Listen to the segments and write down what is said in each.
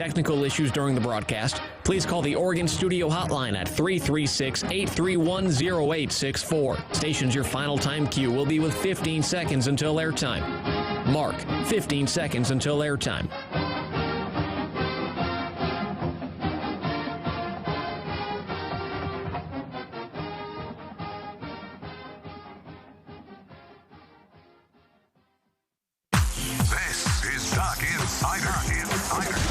Technical issues during the broadcast, please call the Oregon Studio hotline at 336-831-0864. Station's your final time cue will be with 15 seconds until airtime. Mark, 15 seconds until airtime.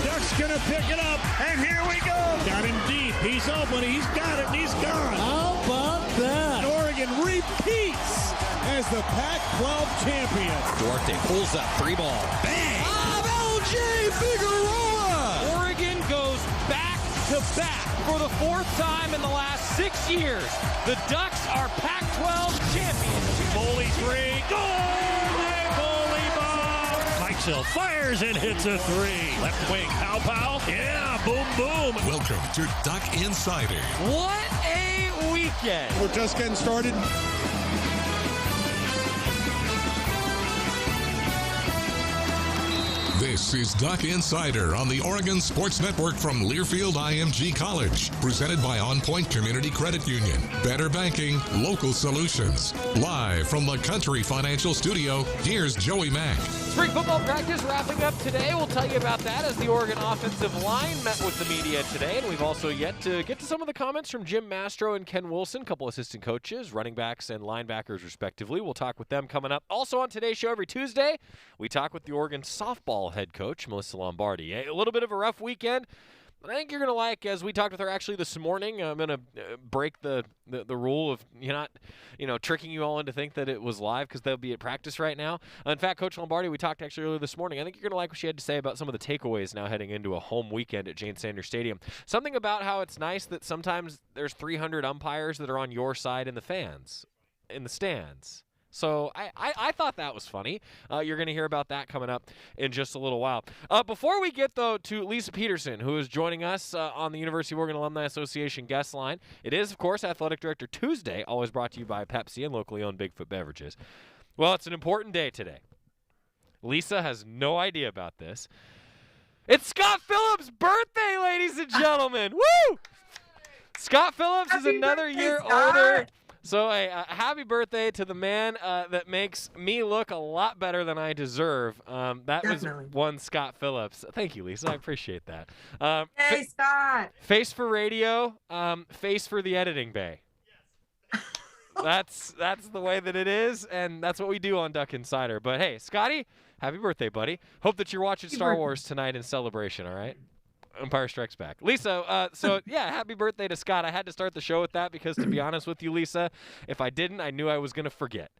Duck's going to pick it up, and here we go. Got him deep. He's open. He's got it, and he's gone. How about that? Oregon repeats as the Pac-12 champion. Duarte pulls up, 3-ball. Bang! LJ Figueroa! Oregon goes back-to-back for the fourth time in the last 6 years. The Ducks are Pac-12 champions. Foley 3. Goal! Fires and hits a 3. Left wing, pow. Yeah, boom. Welcome to Duck Insider. What a weekend. We're just getting started. This is Duck Insider on the Oregon Sports Network from Learfield IMG College. Presented by On Point Community Credit Union. Better banking, local solutions. Live from the Country Financial Studio, here's Joey Mack. Spring football practice wrapping up today. We'll tell you about that as the Oregon offensive line met with the media today. And we've also yet to get to some of the comments from Jim Mastro and Ken Wilson, a couple assistant coaches, running backs and linebackers respectively. We'll talk with them coming up. Also on today's show every Tuesday, we talk with the Oregon softball head coach, Melyssa Lombardi. A little bit of a rough weekend. I think you're going to like, as we talked with her actually this morning, I'm going to break the rule of not, tricking you all into think that it was live because they'll be at practice right now. In fact, Coach Lombardi, we talked actually earlier this morning. I think you're going to like what she had to say about some of the takeaways now heading into a home weekend at Jane Sanders Stadium. Something about how it's nice that sometimes there's 300 umpires that are on your side in the stands. So I thought that was funny. You're going to hear about that coming up in just a little while. Before we get, though, to Lisa Peterson, who is joining us on the University of Oregon Alumni Association guest line. It is, of course, Athletic Director Tuesday, always brought to you by Pepsi and locally owned Bigfoot Beverages. Well, it's an important day today. Lisa has no idea about this. It's Scott Phillips' birthday, ladies and gentlemen. Woo! Scott Phillips is another year older. So happy birthday to the man that makes me look a lot better than I deserve. That Definitely. Was one Scott Phillips. Thank you, Lisa. I appreciate that. Hey, Scott. Face for radio, face for the editing bay. Yes. That's the way that it is, and that's what we do on Duck Insider. But, hey, Scotty, happy birthday, buddy. Hope that you're watching Star Wars tonight in celebration, all right? Empire Strikes Back. Lisa, happy birthday to Scott. I had to start the show with that because, to be honest with you, Lisa, if I didn't, I knew I was going to forget.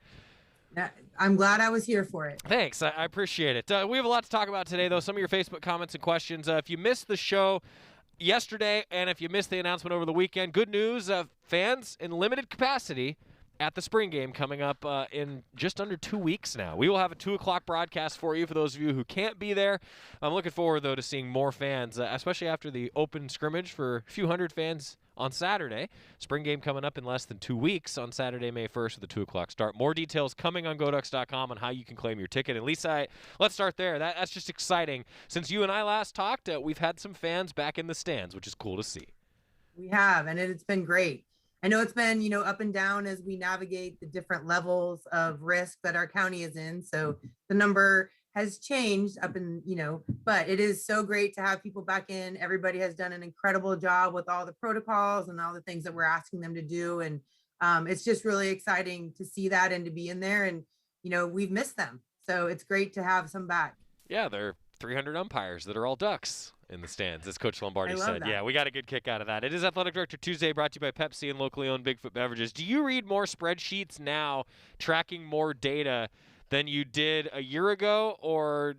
I'm glad I was here for it. Thanks. I appreciate it. We have a lot to talk about today, though. Some of your Facebook comments and questions. If you missed the show yesterday and if you missed the announcement over the weekend, good news, fans in limited capacity at the spring game coming up in just under 2 weeks now. We will have a 2 o'clock broadcast for you for those of you who can't be there. I'm looking forward, though, to seeing more fans, especially after the open scrimmage for a few hundred fans on Saturday. Spring game coming up in less than 2 weeks on Saturday, May 1st with a 2 o'clock start. More details coming on GoDucks.com on how you can claim your ticket. And, Lisa, let's start there. That's just exciting. Since you and I last talked, we've had some fans back in the stands, which is cool to see. We have, and it's been great. I know it's been, up and down as we navigate the different levels of risk that our county is in. So the number has changed but it is so great to have people back in. Everybody has done an incredible job with all the protocols and all the things that we're asking them to do. And it's just really exciting to see that and to be in there. And, we've missed them. So it's great to have some back. Yeah, there are 300 umpires that are all Ducks in the stands, as Coach Lombardi said. That. Yeah, we got a good kick out of that. It is Athletic Director Tuesday, brought to you by Pepsi and locally owned Bigfoot Beverages. Do you read more spreadsheets now, tracking more data than you did a year ago? Or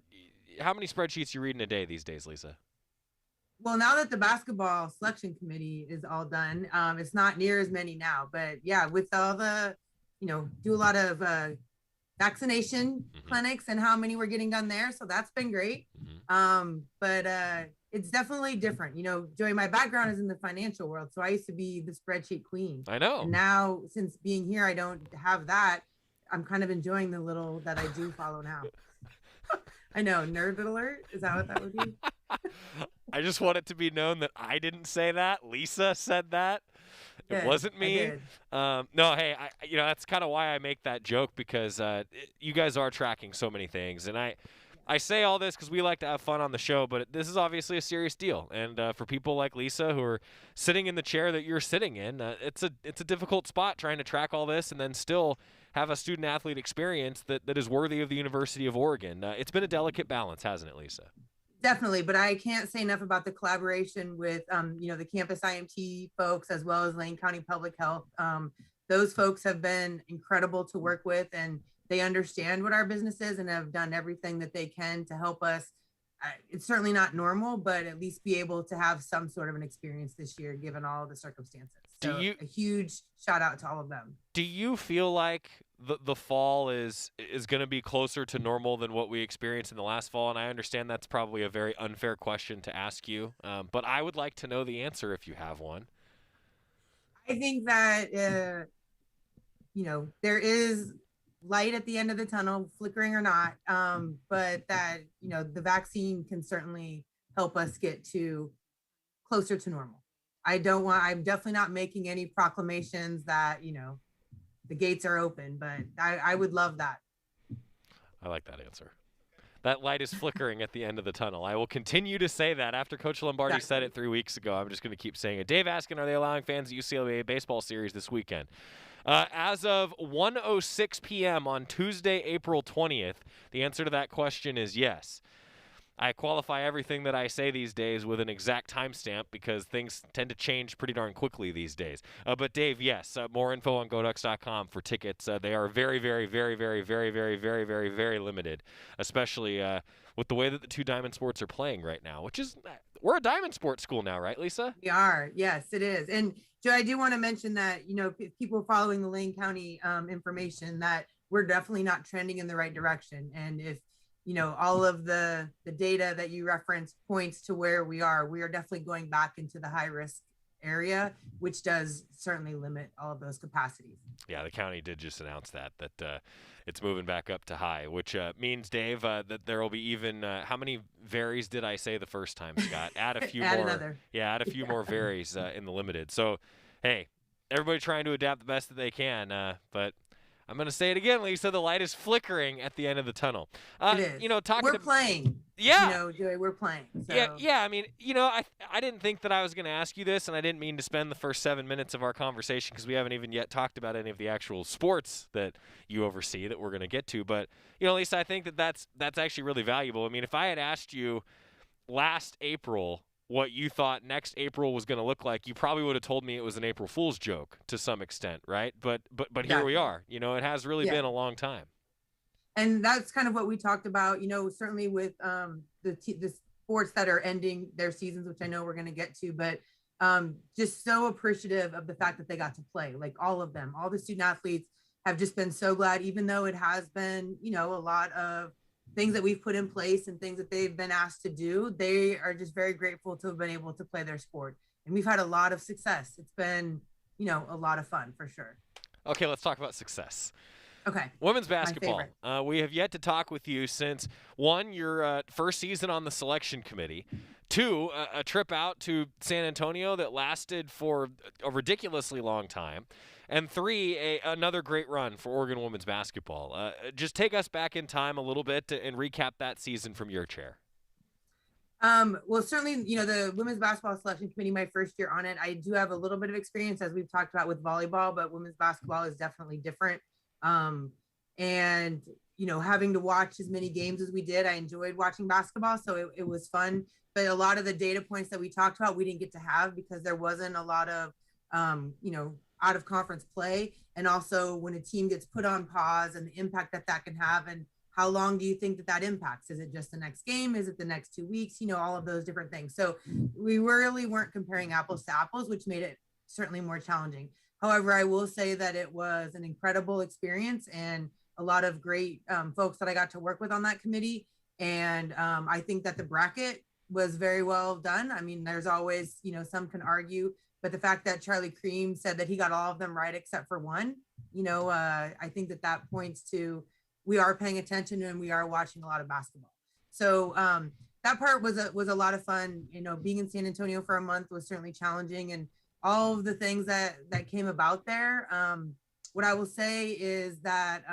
how many spreadsheets you read in a day these days, Lisa? Well, now that the basketball selection committee is all done, it's not near as many now. But, yeah, with all the, do a lot of vaccination clinics and how many we're getting done there. So that's been great. But it's definitely different. Joey, my background is in the financial world. So I used to be the spreadsheet queen. I know. And now, since being here, I don't have that. I'm kind of enjoying the little that I do follow now. I know. Nerd alert. Is that what that would be? I just want it to be known that I didn't say that. Lisa said that. It Good. wasn't I me. did. No, hey, that's kind of why I make that joke, because you guys are tracking so many things, and I say all this because we like to have fun on the show, but this is obviously a serious deal, and for people like Lisa who are sitting in the chair that you're sitting in, it's a difficult spot trying to track all this and then still have a student athlete experience that is worthy of the University of Oregon. It's been a delicate balance, hasn't it, Lisa? Definitely, but I can't say enough about the collaboration with, the campus IMT folks as well as Lane County Public Health. Those folks have been incredible to work with, and they understand what our business is and have done everything that they can to help us. It's certainly not normal, but at least be able to have some sort of an experience this year, given all the circumstances. So a huge shout out to all of them. Do you feel like the fall is going to be closer to normal than what we experienced in the last fall? And I understand that's probably a very unfair question to ask you, but I would like to know the answer if you have one. I think that, there is light at the end of the tunnel, flickering or not, but that, the vaccine can certainly help us get to closer to normal. I'm definitely not making any proclamations that, the gates are open, but I would love that. I like that answer. That light is flickering at the end of the tunnel. I will continue to say that after Coach Lombardi said it 3 weeks ago. I'm just going to keep saying it. Dave asking, are they allowing fans at UCLA baseball series this weekend? As of 1:06 p.m. on Tuesday, April 20th, the answer to that question is yes. I qualify everything that I say these days with an exact timestamp because things tend to change pretty darn quickly these days. But Dave, yes, more info on GoDucks.com for tickets. They are very, very, very, very, very, very, very, very, very limited, especially with the way that the two Diamond Sports are playing right now, which is, we're a Diamond Sports school now, right, Lisa? We are. Yes, it is. And Joe, I do want to mention that, if people following the Lane County information, that we're definitely not trending in the right direction. And if, all of the data that you referenced points to where we are definitely going back into the high risk area, which does certainly limit all of those capacities. Yeah, the county did just announce that it's moving back up to high, which means, Dave, that there will be even how many varies did I say the first time, Scott? Add a few more. Another. Yeah, add a few more varies in the limited. So, hey, everybody trying to adapt the best that they can, but I'm going to say it again, Lisa. The light is flickering at the end of the tunnel. It is. We're playing. Yeah. Joey, we're playing. So. Yeah. I mean, I didn't think that I was going to ask you this, and I didn't mean to spend the first 7 minutes of our conversation because we haven't even yet talked about any of the actual sports that you oversee that we're going to get to. But, Lisa, I think that's actually really valuable. I mean, if I had asked you last April what you thought next April was going to look like, you probably would have told me it was an April Fool's joke to some extent, right? But here we are. It has really been a long time. And that's kind of what we talked about, certainly with the sports that are ending their seasons, which I know we're going to get to, but just so appreciative of the fact that they got to play, like all of them, all the student athletes have just been so glad, even though it has been, a lot of things that we've put in place and things that they've been asked to do. They are just very grateful to have been able to play their sport. And we've had a lot of success. It's been, a lot of fun for sure. Okay, let's talk about success. Okay. Women's basketball. We have yet to talk with you since, one, your first season on the selection committee, two, a trip out to San Antonio that lasted for a ridiculously long time, and three, another great run for Oregon women's basketball. Just take us back in time a little bit and recap that season from your chair. Well, certainly, the women's basketball selection committee, my first year on it, I do have a little bit of experience, as we've talked about with volleyball, but women's basketball is definitely different. And, having to watch as many games as we did, I enjoyed watching basketball. So it was fun, but a lot of the data points that we talked about, we didn't get to have because there wasn't a lot of, out of conference play. And also when a team gets put on pause and the impact that can have, and how long do you think that impacts? Is it just the next game? Is it the next 2 weeks? All of those different things. So we really weren't comparing apples to apples, which made it certainly more challenging. However, I will say that it was an incredible experience and a lot of great folks that I got to work with on that committee. And I think that the bracket was very well done. I mean, there's always, some can argue, but the fact that Charlie Cream said that he got all of them right except for one, I think that points to we are paying attention and we are watching a lot of basketball. So that part was a lot of fun. Being in San Antonio for a month was certainly challenging, and all of the things that came about there. What I will say is that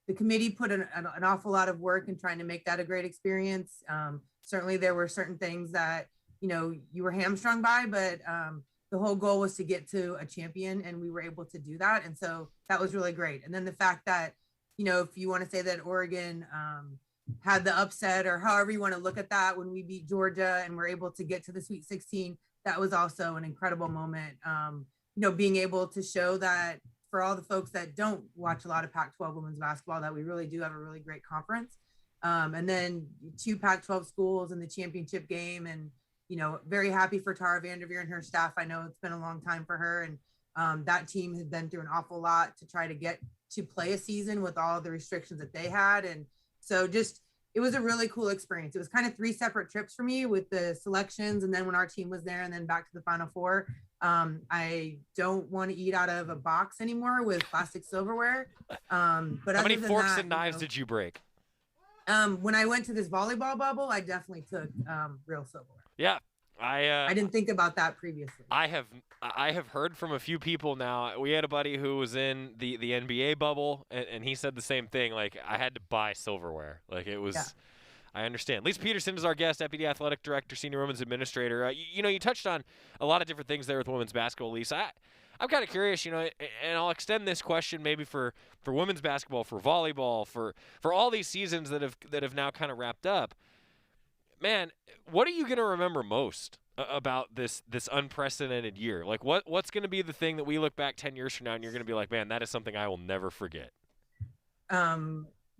the committee put an awful lot of work in trying to make that a great experience. Certainly there were certain things that, you were hamstrung by, but the whole goal was to get to a champion, and we were able to do that. And so that was really great. And then the fact that, if you want to say that Oregon had the upset, or however you want to look at that, when we beat Georgia and were able to get to the Sweet 16, that was also an incredible moment. Being able to show that for all the folks that don't watch a lot of Pac-12 women's basketball, that we really do have a really great conference. And then 2 Pac-12 schools in the championship game, and, very happy for Tara Vanderveer and her staff. I know it's been a long time for her, and that team has been through an awful lot to try to get to play a season with all the restrictions that they had. And so it was a really cool experience. It was kind of 3 separate trips for me, with the selections, and then when our team was there, and then back to the Final Four. I don't want to eat out of a box anymore with plastic silverware. But how many forks and knives did you break? When I went to this volleyball bubble, I definitely took real silverware. Yeah. I didn't think about that previously. I have heard from a few people now. We had a buddy who was in the NBA bubble, and he said the same thing. Like, I had to buy silverware. Like, it was. Yeah. I understand. Lisa Peterson is our guest, Deputy Athletic Director, Senior Women's Administrator. You touched on a lot of different things there with women's basketball, Lisa. I'm kind of curious, and I'll extend this question maybe for women's basketball, for volleyball, for all these seasons that have now kind of wrapped up. Man, what are you going to remember most about this unprecedented year? Like, what's going to be the thing that we look back 10 years from now and you're going to be like, man, that is something I will never forget?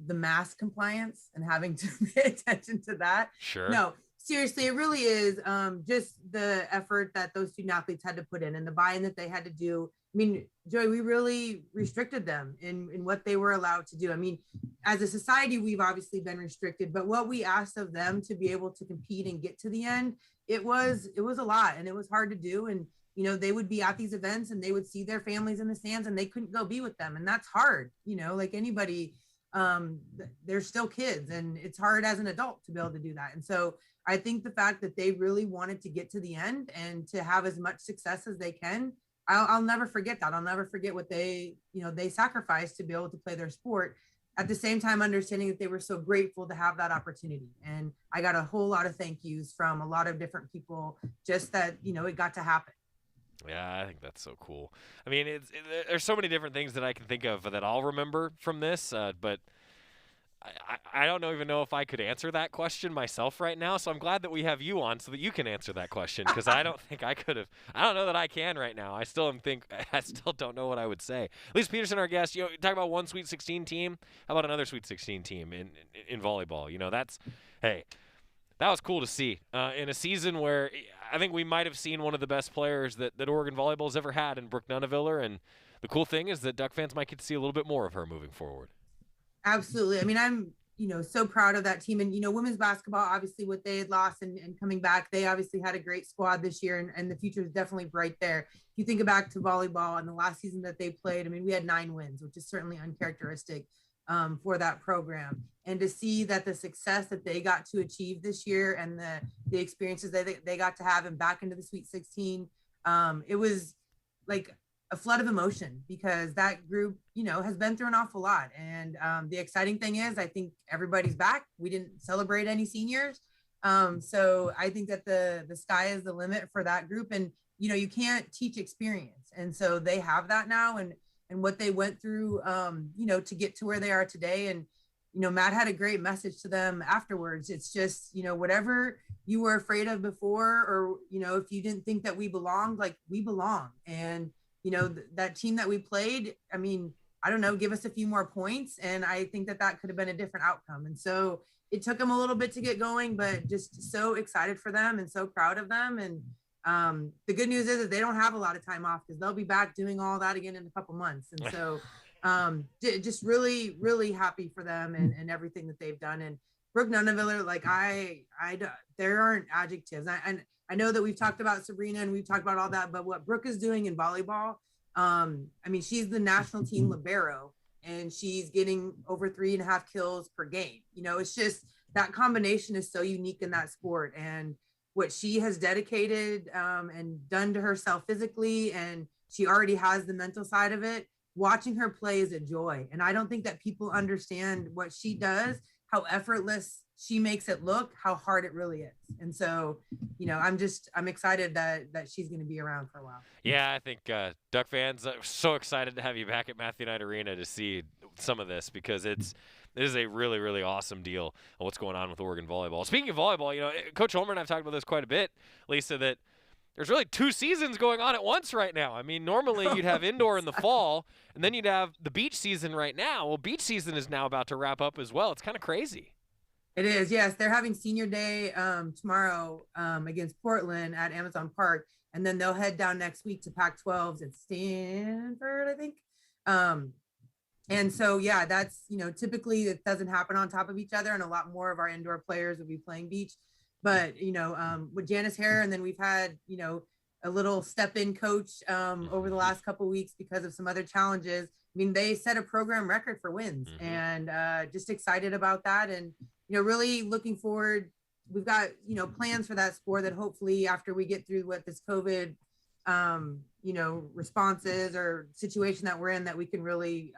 The mask compliance and having to pay attention to that. Sure. No, seriously, it really is just the effort that those student athletes had to put in, and the buy-in that they had to do. I mean, Joy, we really restricted them in what they were allowed to do. I mean, as a society, we've obviously been restricted, but what we asked of them to be able to compete and get to the end, it was a lot, and it was hard to do. And, they would be at these events and they would see their families in the stands and they couldn't go be with them. And that's hard, like anybody, they're still kids, and it's hard as an adult to be able to do that. And so I think the fact that they really wanted to get to the end and to have as much success as they can, I'll never forget that. I'll never forget what they sacrificed to be able to play their sport. At the same time, understanding that they were so grateful to have that opportunity. And I got a whole lot of thank yous from a lot of different people, just that, it got to happen. Yeah, I think that's so cool. I mean, there's so many different things that I can think of that I'll remember from this, but I don't even know if I could answer that question myself right now. So I'm glad that we have you on so that you can answer that question, because I don't think I could have. I don't know that I can right now. I still don't know what I would say. Lisa Peterson, our guest. Talk about one Sweet 16 team. How about another Sweet 16 team in volleyball? That was cool to see in a season where I think we might have seen one of the best players that Oregon volleyball has ever had in Brooke Nuneviller. And the cool thing is that Duck fans might get to see a little bit more of her moving forward. Absolutely. I mean, I'm, so proud of that team. And, women's basketball, obviously what they had lost and coming back, they obviously had a great squad this year, and the future is definitely bright there. If you think back to volleyball and the last season that they played, I mean, we had 9 wins, which is certainly uncharacteristic for that program. And to see that the success that they got to achieve this year and the experiences that they got to have and back into the Sweet 16, it was like a flood of emotion, because that group, has been through an awful lot. And the exciting thing is, I think everybody's back. We didn't celebrate any seniors. So I think that the sky is the limit for that group. And, you can't teach experience. And so they have that now, and what they went through, to get to where they are today. And, Matt had a great message to them afterwards. It's just, whatever you were afraid of before, or, if you didn't think that we belonged, like, we belong. And, that team that we played, I mean, I don't know, give us a few more points. And I think that could have been a different outcome. And so it took them a little bit to get going, but just so excited for them and so proud of them. And the good news is that they don't have a lot of time off, because they'll be back doing all that again in a couple months. And so just really, really happy for them and everything that they've done. And Brooke Nuneviller, like there aren't adjectives. I know that we've talked about Sabrina and we've talked about all that, but what Brooke is doing in volleyball, I mean, she's the national team libero, and she's getting over 3.5 kills per game. It's just that combination is so unique in that sport, and what she has dedicated and done to herself physically, and she already has the mental side of it. Watching her play is a joy. And I don't think that people understand what she does, how effortless she makes it look, how hard it really is. And so, I'm excited that she's going to be around for a while. Yeah, I think Duck fans are so excited to have you back at Matthew Knight Arena to see some of this, because it is a really, really awesome deal on what's going on with Oregon volleyball. Speaking of volleyball, Coach Homer and I have talked about this quite a bit, Lisa, that there's really 2 seasons going on at once right now. I mean, normally you'd have indoor in the fall, and then you'd have the beach season right now. Well, beach season is now about to wrap up as well. It's kind of crazy. It is, yes. They're having senior day tomorrow against Portland at Amazon Park, and then they'll head down next week to Pac-12s at Stanford, I think. And so, yeah, that's, typically it doesn't happen on top of each other, and a lot more of our indoor players will be playing beach. But, with Janice Hare, and then we've had, a little step-in coach over the last couple of weeks because of some other challenges. I mean, they set a program record for wins, and just excited about that. And, really looking forward. We've got, plans for that sport that hopefully after we get through what this COVID, responses or situation that we're in, that we can really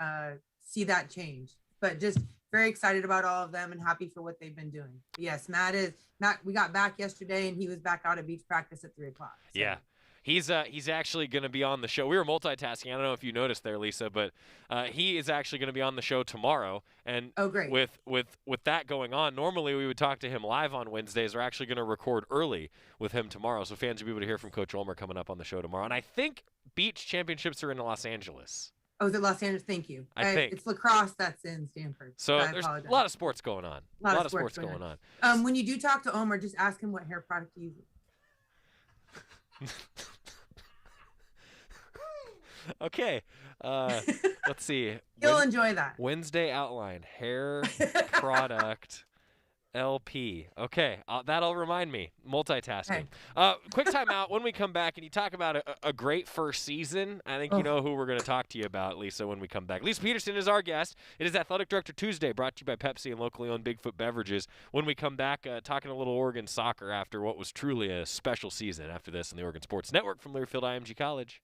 see that change. But just very excited about all of them and happy for what they've been doing. Yes, Matt, we got back yesterday, and he was back out at beach practice at 3:00. So. Yeah. He's actually going to be on the show. We were multitasking. I don't know if you noticed there, Lisa, but he is actually going to be on the show tomorrow. And great. With that going on, normally we would talk to him live on Wednesdays. We're actually going to record early with him tomorrow, so fans will be able to hear from Coach Ulmer coming up on the show tomorrow. And I think beach championships are in Los Angeles. Oh, is it Los Angeles? Thank you. I think it's lacrosse that's in Stanford. So there's a lot of sports going on. A lot of sports going on. When you do talk to Ulmer, just ask him what hair product he uses. Okay, let's see. You'll enjoy that. Wednesday outline, hair product LP. Okay, that'll remind me. Multitasking. Quick time out. When we come back and you talk about a great first season, I think you know who we're going to talk to you about, Lisa, when we come back. Lisa Peterson is our guest. It is Athletic Director Tuesday, brought to you by Pepsi and locally owned Bigfoot Beverages. When we come back, talking a little Oregon soccer after what was truly a special season after this on the Oregon Sports Network from Learfield IMG College.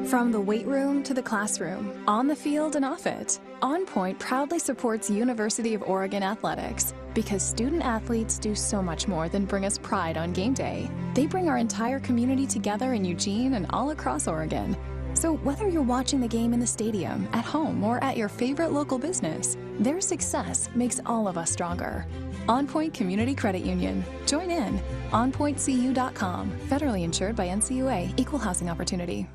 From the weight room to the classroom, on the field and off it, On Point proudly supports University of Oregon athletics because student athletes do so much more than bring us pride on game day. They bring our entire community together in Eugene and all across Oregon. So whether you're watching the game in the stadium, at home, or at your favorite local business, their success makes all of us stronger. On Point Community Credit Union. Join in. OnPointCU.com. Federally insured by NCUA. Equal housing opportunity.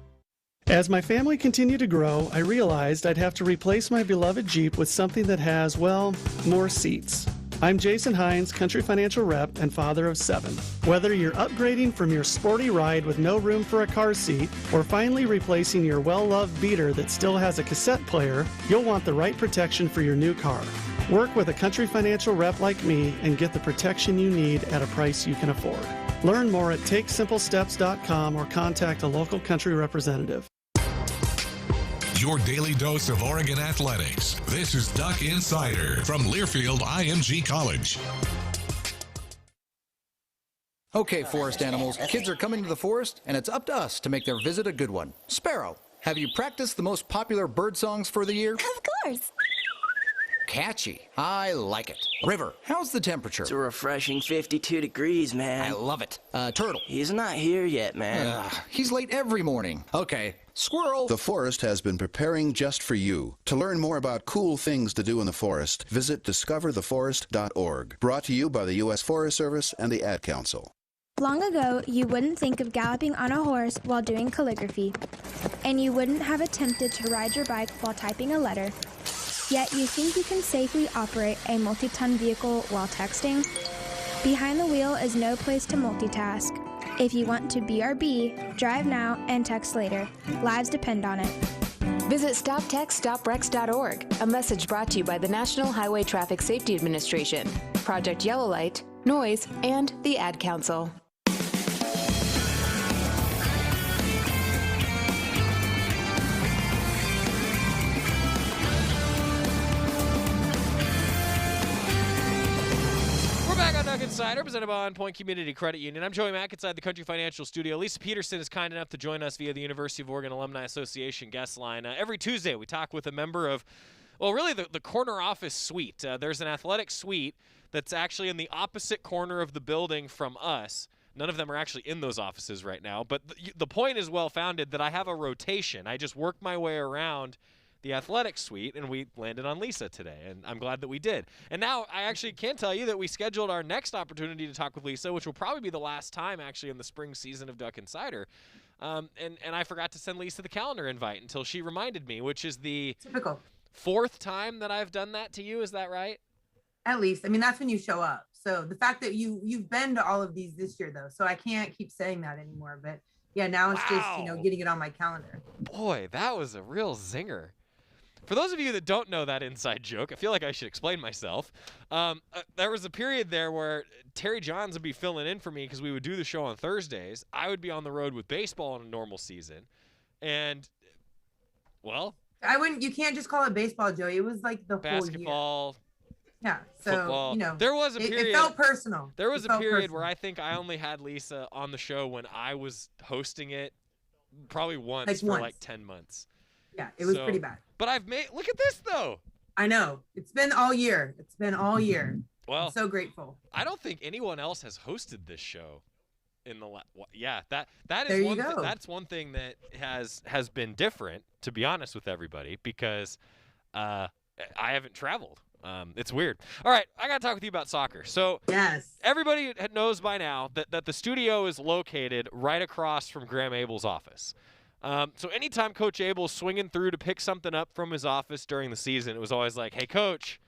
As my family continued to grow, I realized I'd have to replace my beloved Jeep with something that has, well, more seats. I'm Jason Hines, Country Financial Rep and father of 7. Whether you're upgrading from your sporty ride with no room for a car seat or finally replacing your well-loved beater that still has a cassette player, you'll want the right protection for your new car. Work with a Country Financial Rep like me and get the protection you need at a price you can afford. Learn more at TakeSimpleSteps.com or contact a local Country representative. Your daily dose of Oregon athletics. This is Duck Insider from Learfield IMG College. Okay, forest animals, kids are coming to the forest, and it's up to us to make their visit a good one. Sparrow, have you practiced the most popular bird songs for the year? Of course. Catchy. I like it. River, how's the temperature? It's a refreshing 52 degrees, man. I love it. Turtle. He's not here yet, man. He's late every morning. Okay. Squirrel. The forest has been preparing just for you. To learn more about cool things to do in the forest, visit discovertheforest.org. Brought to you by the U.S. Forest Service and the Ad Council. Long ago, you wouldn't think of galloping on a horse while doing calligraphy, and you wouldn't have attempted to ride your bike while typing a letter. Yet you think you can safely operate a multi-ton vehicle while texting? Behind the wheel is no place to multitask. If you want to BRB, drive now and text later. Lives depend on it. Visit StopTextStopWrecks.org, a message brought to you by the National Highway Traffic Safety Administration, Project Yellow Light, Noise, and the Ad Council. Back on Duck Insider, presented by On Point Community Credit Union. I'm Joey Mack inside the Country Financial Studio. Lisa Peterson is kind enough to join us via the University of Oregon Alumni Association guest line. Every Tuesday, we talk with a member of, well, really the corner office suite. There's an athletic suite that's actually in the opposite corner of the building from us. None of them are actually in those offices right now, but the point is well-founded that I have a rotation. I just work my way around the athletic suite, and we landed on Lisa today, and I'm glad that we did. And now I actually can tell you that we scheduled our next opportunity to talk with Lisa, which will probably be the last time actually in the spring season of Duck Insider. And I forgot to send Lisa the calendar invite until she reminded me, which is the Typical. 4th time that I've done that to you. Is that right? At least. I mean, that's when you show up. So the fact that you've been to all of these this year, though, so I can't keep saying that anymore. But yeah, now it's just, getting it on my calendar. Boy, that was a real zinger. For those of you that don't know that inside joke, I feel like I should explain myself. There was a period there where Terry Johns would be filling in for me because we would do the show on Thursdays. I would be on the road with baseball in a normal season. And, well. You can't just call it baseball, Joey. It was like the basketball, whole year. Yeah. So, football. There was a period. It felt personal. There was a period where I think I only had Lisa on the show when I was hosting it probably once for like 10 months. Yeah, it was pretty bad. But look at this, though. I know. It's been all year. Well, I'm so grateful. I don't think anyone else has hosted this show in the that is there one you go. That's one thing that has been different, to be honest with everybody, because I haven't traveled. It's weird. All right, I got to talk with you about soccer. So yes, everybody knows by now that the studio is located right across from Graham Abel's office. So anytime Coach Abel's swinging through to pick something up from his office during the season, it was always like, hey, Coach,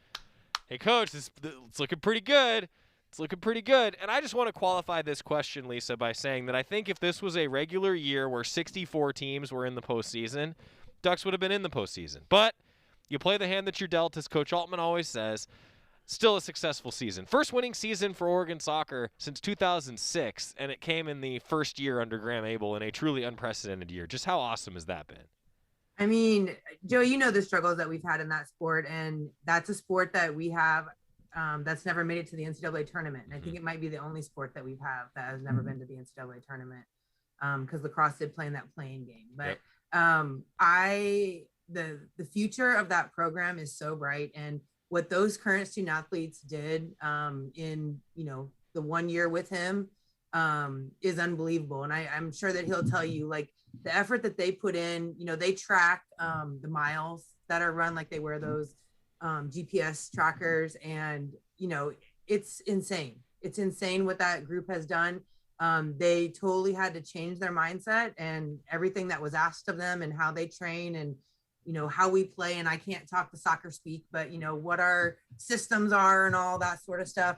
it's looking pretty good. It's looking pretty good. And I just want to qualify this question, Lisa, by saying that I think if this was a regular year where 64 teams were in the postseason, Ducks would have been in the postseason. But you play the hand that you're dealt, as Coach Altman always says. Still a successful season. First winning season for Oregon soccer since 2006, and it came in the first year under Graham Abel in a truly unprecedented year. Just how awesome has that been? I mean, Joe, you know the struggles that we've had in that sport, and that's a sport that we have that's never made it to the NCAA tournament. And I think it might be the only sport that we have that has never been to the NCAA tournament, because lacrosse did play in that playing game. But the future of that program is so bright, and what those current student athletes did in the 1 year with him is unbelievable. And I'm sure that he'll tell you, like, the effort that they put in. They track the miles that are run, like they wear those GPS trackers, and it's insane. It's insane what that group has done. They totally had to change their mindset and everything that was asked of them, and how they train, and how we play. And I can't talk the soccer speak, but what our systems are and all that sort of stuff.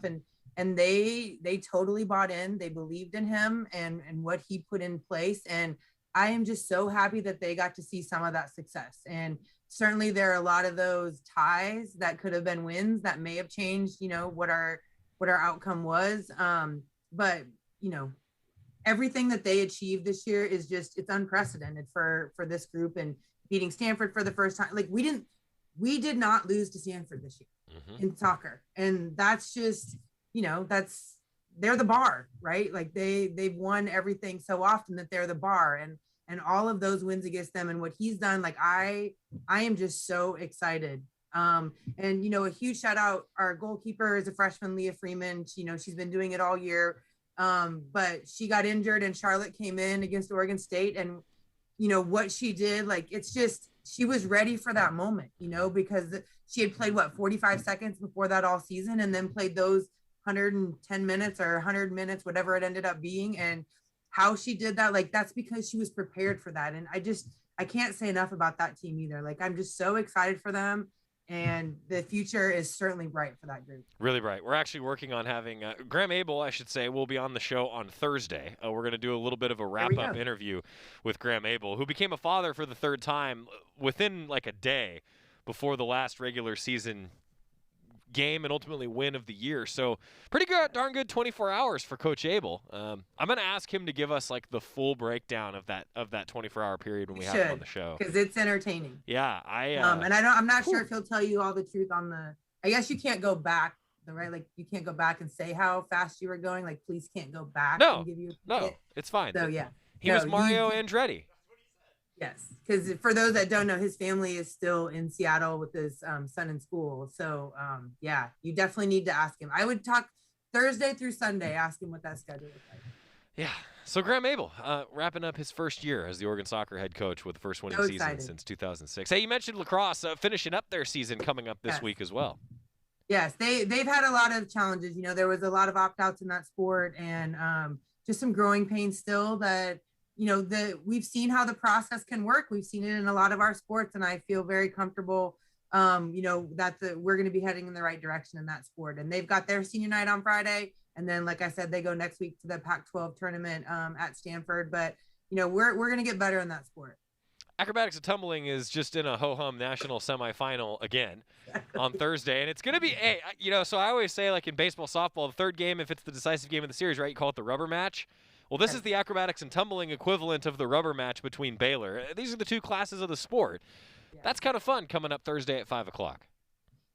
And they totally bought in. They believed in him and what he put in place. And I am just so happy that they got to see some of that success. And certainly there are a lot of those ties that could have been wins that may have changed, what our outcome was. But everything that they achieved this year is just, it's unprecedented for this group. And beating Stanford for the first time. Like, we did not lose to Stanford this year in soccer. And that's just, they're the bar, right? Like they've won everything so often that they're the bar, and all of those wins against them and what he's done. Like, I am just so excited. And, a huge shout out, our goalkeeper is a freshman, Leah Freeman. She's been doing it all year. But she got injured and Charlotte came in against Oregon State, and what she did, like, it's just, she was ready for that moment, because she had played 45 seconds before that all season, and then played those 110 minutes or 100 minutes, whatever it ended up being. And how she did that, like, that's because she was prepared for that. And I can't say enough about that team either. Like, I'm just so excited for them. And the future is certainly bright for that group. Really bright. We're actually working on having Graham Abel, I should say, will be on the show on Thursday. We're going to do a little bit of a wrap-up interview with Graham Abel, who became a father for the 3rd time within like a day before the last regular season game and ultimately win of the year. So pretty good, darn good 24 hours for Coach Abel. I'm going to ask him to give us like the full breakdown of that 24-hour period when we have him on the show, because it's entertaining. Yeah, I'm not sure if he'll tell you all the truth on the. I guess you can't go back right? Like you can't go back and say how fast you were going. Like police can't go back No, and give you a no, ticket. it's fine. So yeah. He was Mario Andretti. Yes, because for those that don't know, his family is still in Seattle with his son in school. So yeah, you definitely need to ask him. I would talk Thursday through Sunday, ask him what that schedule is like. Yeah. So Graham Mabel, wrapping up his first year as the Oregon soccer head coach with the first winning season since 2006. Hey, you mentioned lacrosse finishing up their season coming up this week as well. Yes, they've had a lot of challenges. You know, there was a lot of opt-outs in that sport and just some growing pains still that, you know, we've seen how the process can work. We've seen it in a lot of our sports, and I feel very comfortable, you know, that we're going to be heading in the right direction in that sport. And they've got their senior night on Friday. And then, like I said, they go next week to the Pac-12 tournament at Stanford. But, you know, we're going to get better in that sport. Acrobatics and tumbling is just in a ho-hum national semifinal again on Thursday. And it's going to be, you know, so I always say, like in baseball, softball, the third game, if it's the decisive game of the series, right, you call it the rubber match. Well, this is the acrobatics and tumbling equivalent of the rubber match between Baylor. These are the two classes of the sport. Yeah. That's kind of fun coming up Thursday at 5 o'clock.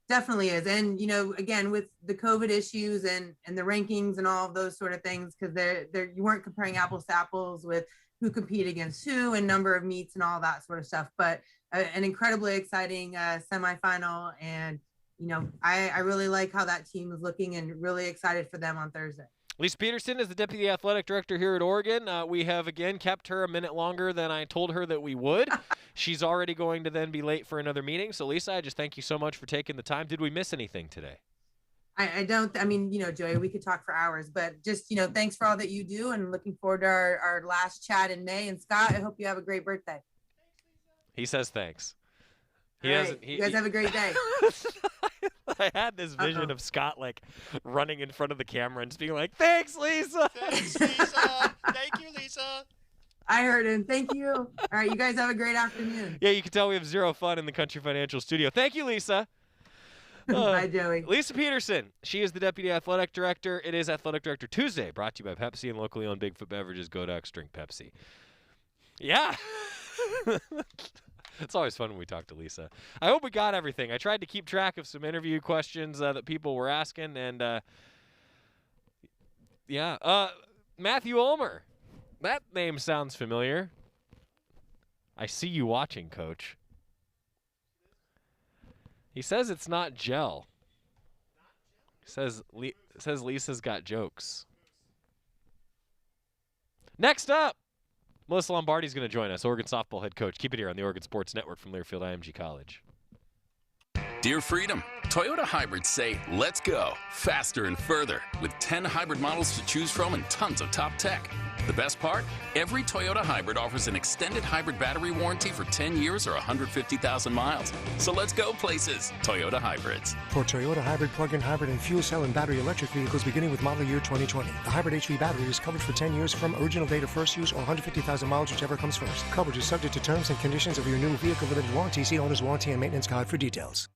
Definitely is. And, you know, again, with the COVID issues and the rankings and all of those sort of things, because you weren't comparing apples to apples with who compete against who and number of meets and all that sort of stuff. But an incredibly exciting semifinal. And, you know, I really like how that team is looking and really excited for them on Thursday. Lisa Peterson is the Deputy Athletic Director here at Oregon. We have, again, kept her a minute longer than I told her that we would. She's already going to then be late for another meeting. So, Lisa, I just thank you so much for taking the time. Did we miss anything today? I mean, you know, Joey, we could talk for hours, but just, you know, thanks for all that you do and looking forward to our last chat in May. And, Scott, I hope you have a great birthday. He says thanks. You guys have a great day. I had this vision of Scott like running in front of the camera and just being like, "Thanks, Lisa." Thanks, Lisa. Thank you, Lisa. I heard him. Thank you. All right, you guys have a great afternoon. Yeah, you can tell we have zero fun in the Country Financial studio. Thank you, Lisa. Bye, Joey. Lisa Peterson. She is the Deputy Athletic Director. It is Athletic Director Tuesday, brought to you by Pepsi and locally owned Bigfoot Beverages. Go Ducks, drink Pepsi. Yeah. It's always fun when we talk to Lisa. I hope we got everything. I tried to keep track of some interview questions that people were asking, and Matthew Ulmer. That name sounds familiar. I see you watching, Coach. He says it's not gel. Says Lisa's got jokes. Next up, Melyssa Lombardi is going to join us, Oregon softball head coach. Keep it here on the Oregon Sports Network from Learfield IMG College. Dear Freedom, Toyota hybrids say, let's go faster and further with 10 hybrid models to choose from and tons of top tech. The best part? Every Toyota hybrid offers an extended hybrid battery warranty for 10 years or 150,000 miles. So let's go places. Toyota hybrids. For Toyota hybrid, plug-in hybrid, and fuel cell and battery electric vehicles beginning with model year 2020. The hybrid HV battery is covered for 10 years from original date of first use or 150,000 miles, whichever comes first. Coverage is subject to terms and conditions of your new vehicle limited warranty. See owner's warranty and maintenance guide for details.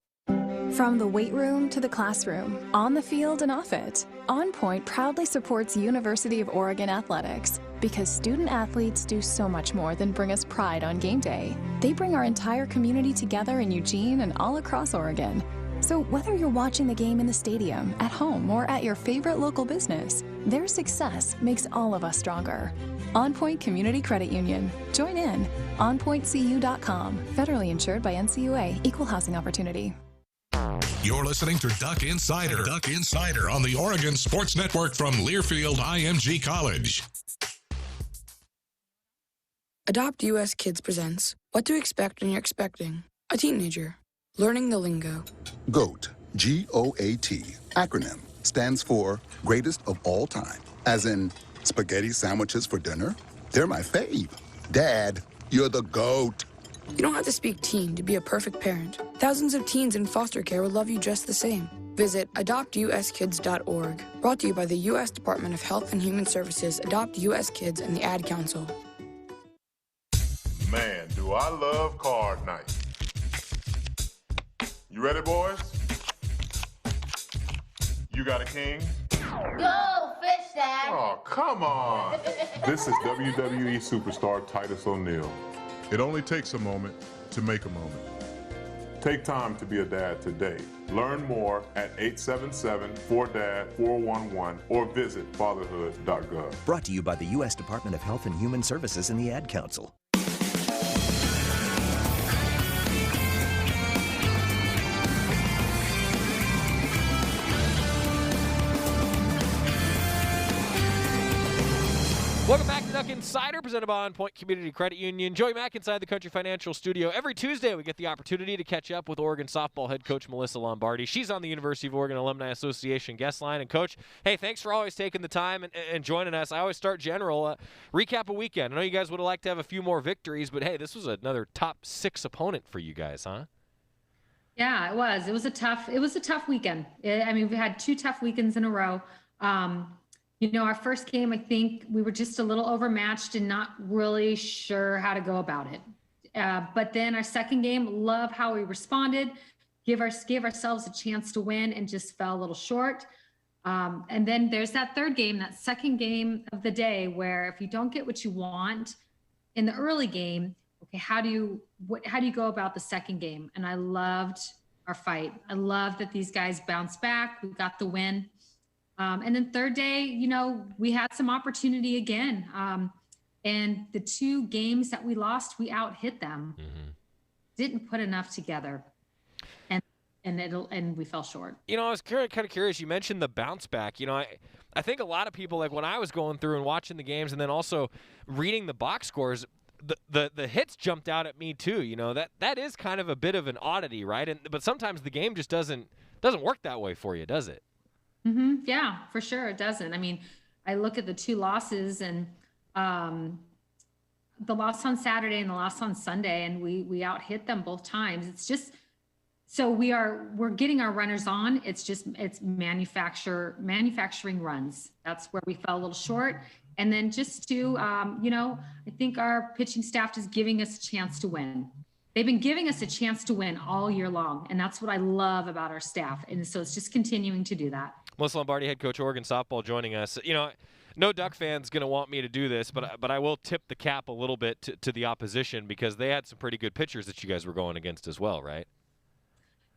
From the weight room to the classroom, on the field and off it, On Point proudly supports University of Oregon athletics because student athletes do so much more than bring us pride on game day. They bring our entire community together in Eugene and all across Oregon. So whether you're watching the game in the stadium, at home, or at your favorite local business, their success makes all of us stronger. On Point Community Credit Union. Join in. OnPointCU.com. Federally insured by NCUA. Equal housing opportunity. You're listening to Duck Insider. Duck Insider on the Oregon Sports Network from Learfield IMG College. Adopt US Kids presents What to Expect When You're Expecting a Teenager. Learning the lingo. GOAT, G-O-A-T, acronym, stands for Greatest of All Time. As in, spaghetti sandwiches for dinner? They're my fave. Dad, you're the GOAT. You don't have to speak teen to be a perfect parent. Thousands of teens in foster care will love you just the same. Visit adoptuskids.org. Brought to you by the U.S. Department of Health and Human Services, Adopt U.S. Kids, and the Ad Council. Man, do I love card night. You ready, boys? You got a king? Go, fish, Dad! Oh, come on! This is WWE superstar Titus O'Neil. It only takes a moment to make a moment. Take time to be a dad today. Learn more at 877-4DAD-411 or visit fatherhood.gov. Brought to you by the U.S. Department of Health and Human Services and the Ad Council. Welcome back to Duck Insider, presented by On Point Community Credit Union. Joey Mack inside the Country Financial Studio. Every Tuesday, we get the opportunity to catch up with Oregon softball head coach Melyssa Lombardi. She's on the University of Oregon Alumni Association guest line. And, Coach, hey, thanks for always taking the time and joining us. I always start general. Recap a weekend. I know you guys would have liked to have a few more victories, but, hey, this was another top 6 opponent for you guys, huh? Yeah, it was. It was a tough weekend. We've had 2 tough weekends in a row. Our first game, I think we were just a little overmatched and not really sure how to go about it. But then our second game, love how we responded, gave ourselves a chance to win and just fell a little short. And then there's that third game, that second game of the day, where if you don't get what you want in the early game, okay, how do you go about the second game? And I loved our fight. I loved that these guys bounced back. We got the win. And then third day, we had some opportunity again. And the 2 games that we lost, we out-hit them. Mm-hmm. Didn't put enough together. And we fell short. I was kind of curious. You mentioned the bounce back. I think a lot of people, like when I was going through and watching the games and then also reading the box scores, the hits jumped out at me too. That is kind of a bit of an oddity, right? But sometimes the game just doesn't work that way for you, does it? Mm-hmm. Yeah, for sure. It doesn't. I look at the 2 losses and the loss on Saturday and the loss on Sunday, and we out-hit them both times. It's just, so we're getting our runners on. It's manufacturing runs. That's where we fell a little short. And then just to, I think our pitching staff is giving us a chance to win. They've been giving us a chance to win all year long, and that's what I love about our staff. And so it's just continuing to do that. Melyssa Lombardi, head coach Oregon softball, joining us. No Duck fan's going to want me to do this, but I will tip the cap a little bit to the opposition because they had some pretty good pitchers that you guys were going against as well, right?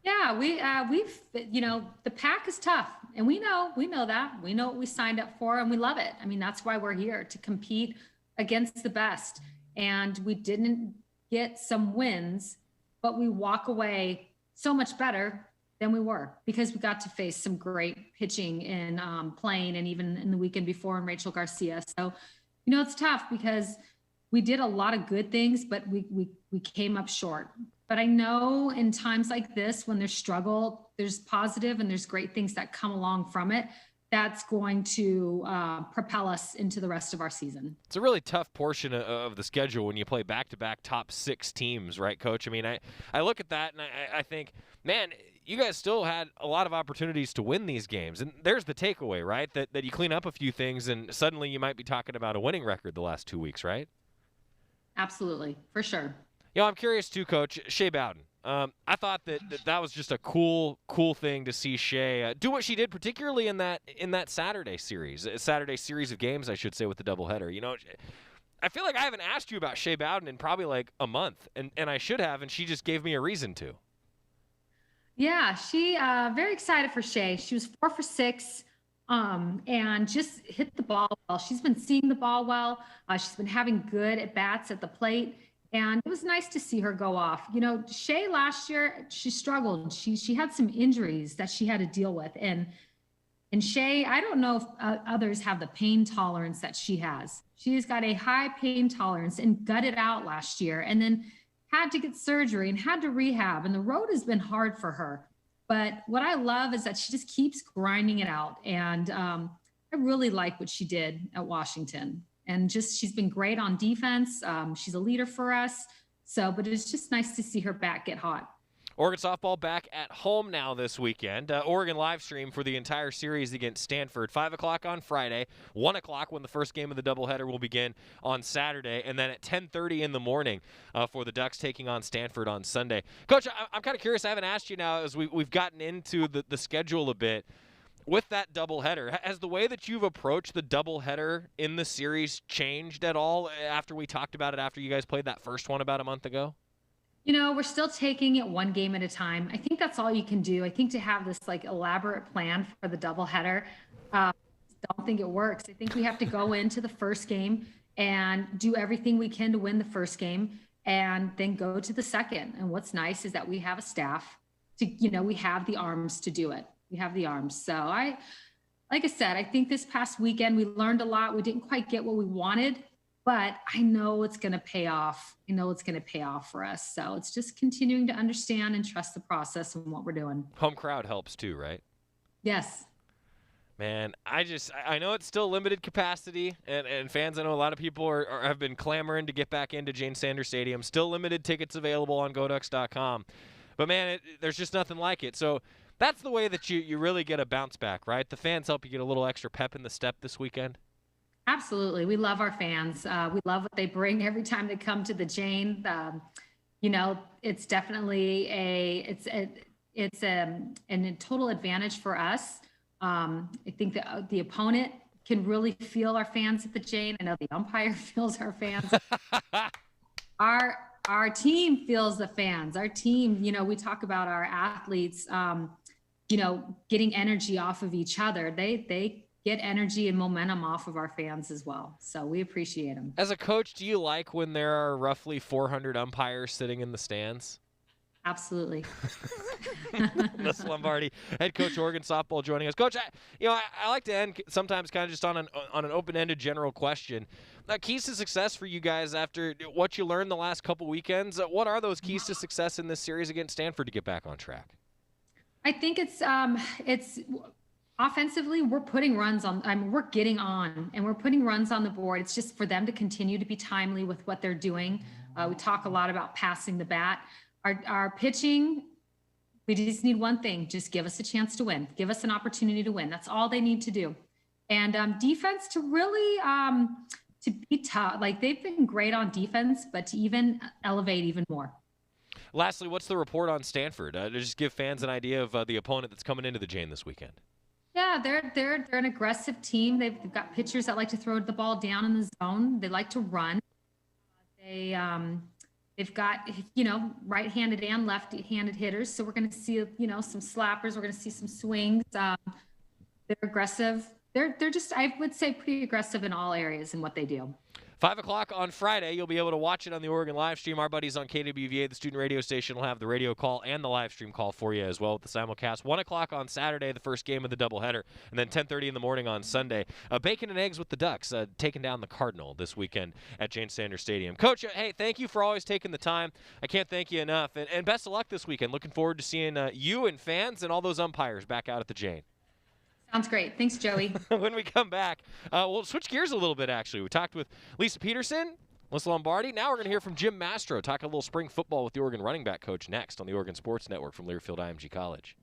Yeah, the pack is tough, and we know that. We know what we signed up for, and we love it. That's why we're here, to compete against the best. And we didn't get some wins, but we walk away so much better than we were because we got to face some great pitching in Plain and even in the weekend before in Rachel Garcia. So, it's tough because we did a lot of good things, but we came up short. But I know in times like this, when there's struggle, there's positive and there's great things that come along from it. That's going to propel us into the rest of our season. It's a really tough portion of the schedule when you play back-to-back top 6 teams, right, Coach? I look at that and I think, man, you guys still had a lot of opportunities to win these games. And there's the takeaway, right, that you clean up a few things and suddenly you might be talking about a winning record the last 2 weeks, right? Absolutely, for sure. I'm curious too, Coach. Shea Bowden. I thought that was just a cool thing to see Shea do what she did, particularly in that Saturday series of games, I should say, with the doubleheader. I feel like I haven't asked you about Shea Bowden in probably like a month, and I should have, and she just gave me a reason to. Yeah, she very excited for Shea. She was 4 for 6. And just hit the ball well. She's been seeing the ball well. She's been having good at-bats at the plate. And it was nice to see her go off. Shea last year, she struggled. She had some injuries that she had to deal with. And Shea, I don't know if others have the pain tolerance that she has. She's got a high pain tolerance and gutted out last year and then had to get surgery and had to rehab. And the road has been hard for her. But what I love is that she just keeps grinding it out. And I really like what she did at Washington. And she's been great on defense. She's a leader for us. But it's just nice to see her back get hot. Oregon softball back at home now this weekend. Oregon live stream for the entire series against Stanford. 5 o'clock on Friday, 1 o'clock when the first game of the doubleheader will begin on Saturday, and then at 10:30 in the morning for the Ducks taking on Stanford on Sunday. Coach, I'm kind of curious. I haven't asked you now as we've gotten into the schedule a bit. With that doubleheader, has the way that you've approached the doubleheader in the series changed at all after we talked about it after you guys played that first one about a month ago? We're still taking it one game at a time. I think that's all you can do. I think to have this like elaborate plan for the doubleheader, don't think it works. I think we have to go into the first game and do everything we can to win the first game and then go to the second. And what's nice is that we have a staff we have the arms to do it. We have the arms. So like I said, I think this past weekend we learned a lot. We didn't quite get what we wanted, but I know it's going to pay off. I know it's going to pay off for us. So it's just continuing to understand and trust the process and what we're doing. Home crowd helps too, right? Yes. Man, I know it's still limited capacity, and fans, I know a lot of people have been clamoring to get back into Jane Sanders Stadium. Still limited tickets available on GoDucks.com. But, man, there's just nothing like it. So that's the way that you really get a bounce back, right? The fans help you get a little extra pep in the step this weekend. Absolutely. We love our fans. We love what they bring every time they come to the Jane. It's definitely a total advantage for us. I think that the opponent can really feel our fans at the Jane. I know the umpire feels our fans. Our team feels the fans. Our team, we talk about our athletes, getting energy off of each other. They get energy and momentum off of our fans as well. So we appreciate them. As a coach, do you like when there are roughly 400 umpires sitting in the stands? Absolutely. Melyssa Lombardi, head coach Oregon softball, joining us. Coach, I like to end sometimes kind of just on an open-ended general question. Keys to success for you guys after what you learned the last couple weekends. What are those keys to success in this series against Stanford to get back on track? I think it's offensively, we're putting runs on. We're getting on, and we're putting runs on the board. It's just for them to continue to be timely with what they're doing. We talk a lot about passing the bat. Our pitching, we just need one thing. Just give us a chance to win. Give us an opportunity to win. That's all they need to do. And defense to really to be tough. Like, they've been great on defense, but to even elevate even more. Lastly, what's the report on Stanford? To just give fans an idea of the opponent that's coming into the Jane this weekend. Yeah, they're an aggressive team. They've got pitchers that like to throw the ball down in the zone. They like to run. They've got, right-handed and left-handed hitters. So we're going to see, some slappers. We're going to see some swings. They're aggressive. They're just, I would say, pretty aggressive in all areas in what they do. 5 o'clock on Friday, you'll be able to watch it on the Oregon live stream. Our buddies on KWVA, the student radio station, will have the radio call and the live stream call for you as well with the simulcast. 1 o'clock on Saturday, the first game of the doubleheader, and then 10:30 in the morning on Sunday. Bacon and eggs with the Ducks, taking down the Cardinal this weekend at Jane Sanders Stadium. Coach, hey, thank you for always taking the time. I can't thank you enough, and best of luck this weekend. Looking forward to seeing you and fans and all those umpires back out at the Jane. Sounds great. Thanks, Joey. When we come back, we'll switch gears a little bit, actually. We talked with Lisa Peterson, Melyssa Lombardi. Now we're going to hear from Jim Mastro, talking a little spring football with the Oregon running back coach next on the Oregon Sports Network from Learfield IMG College.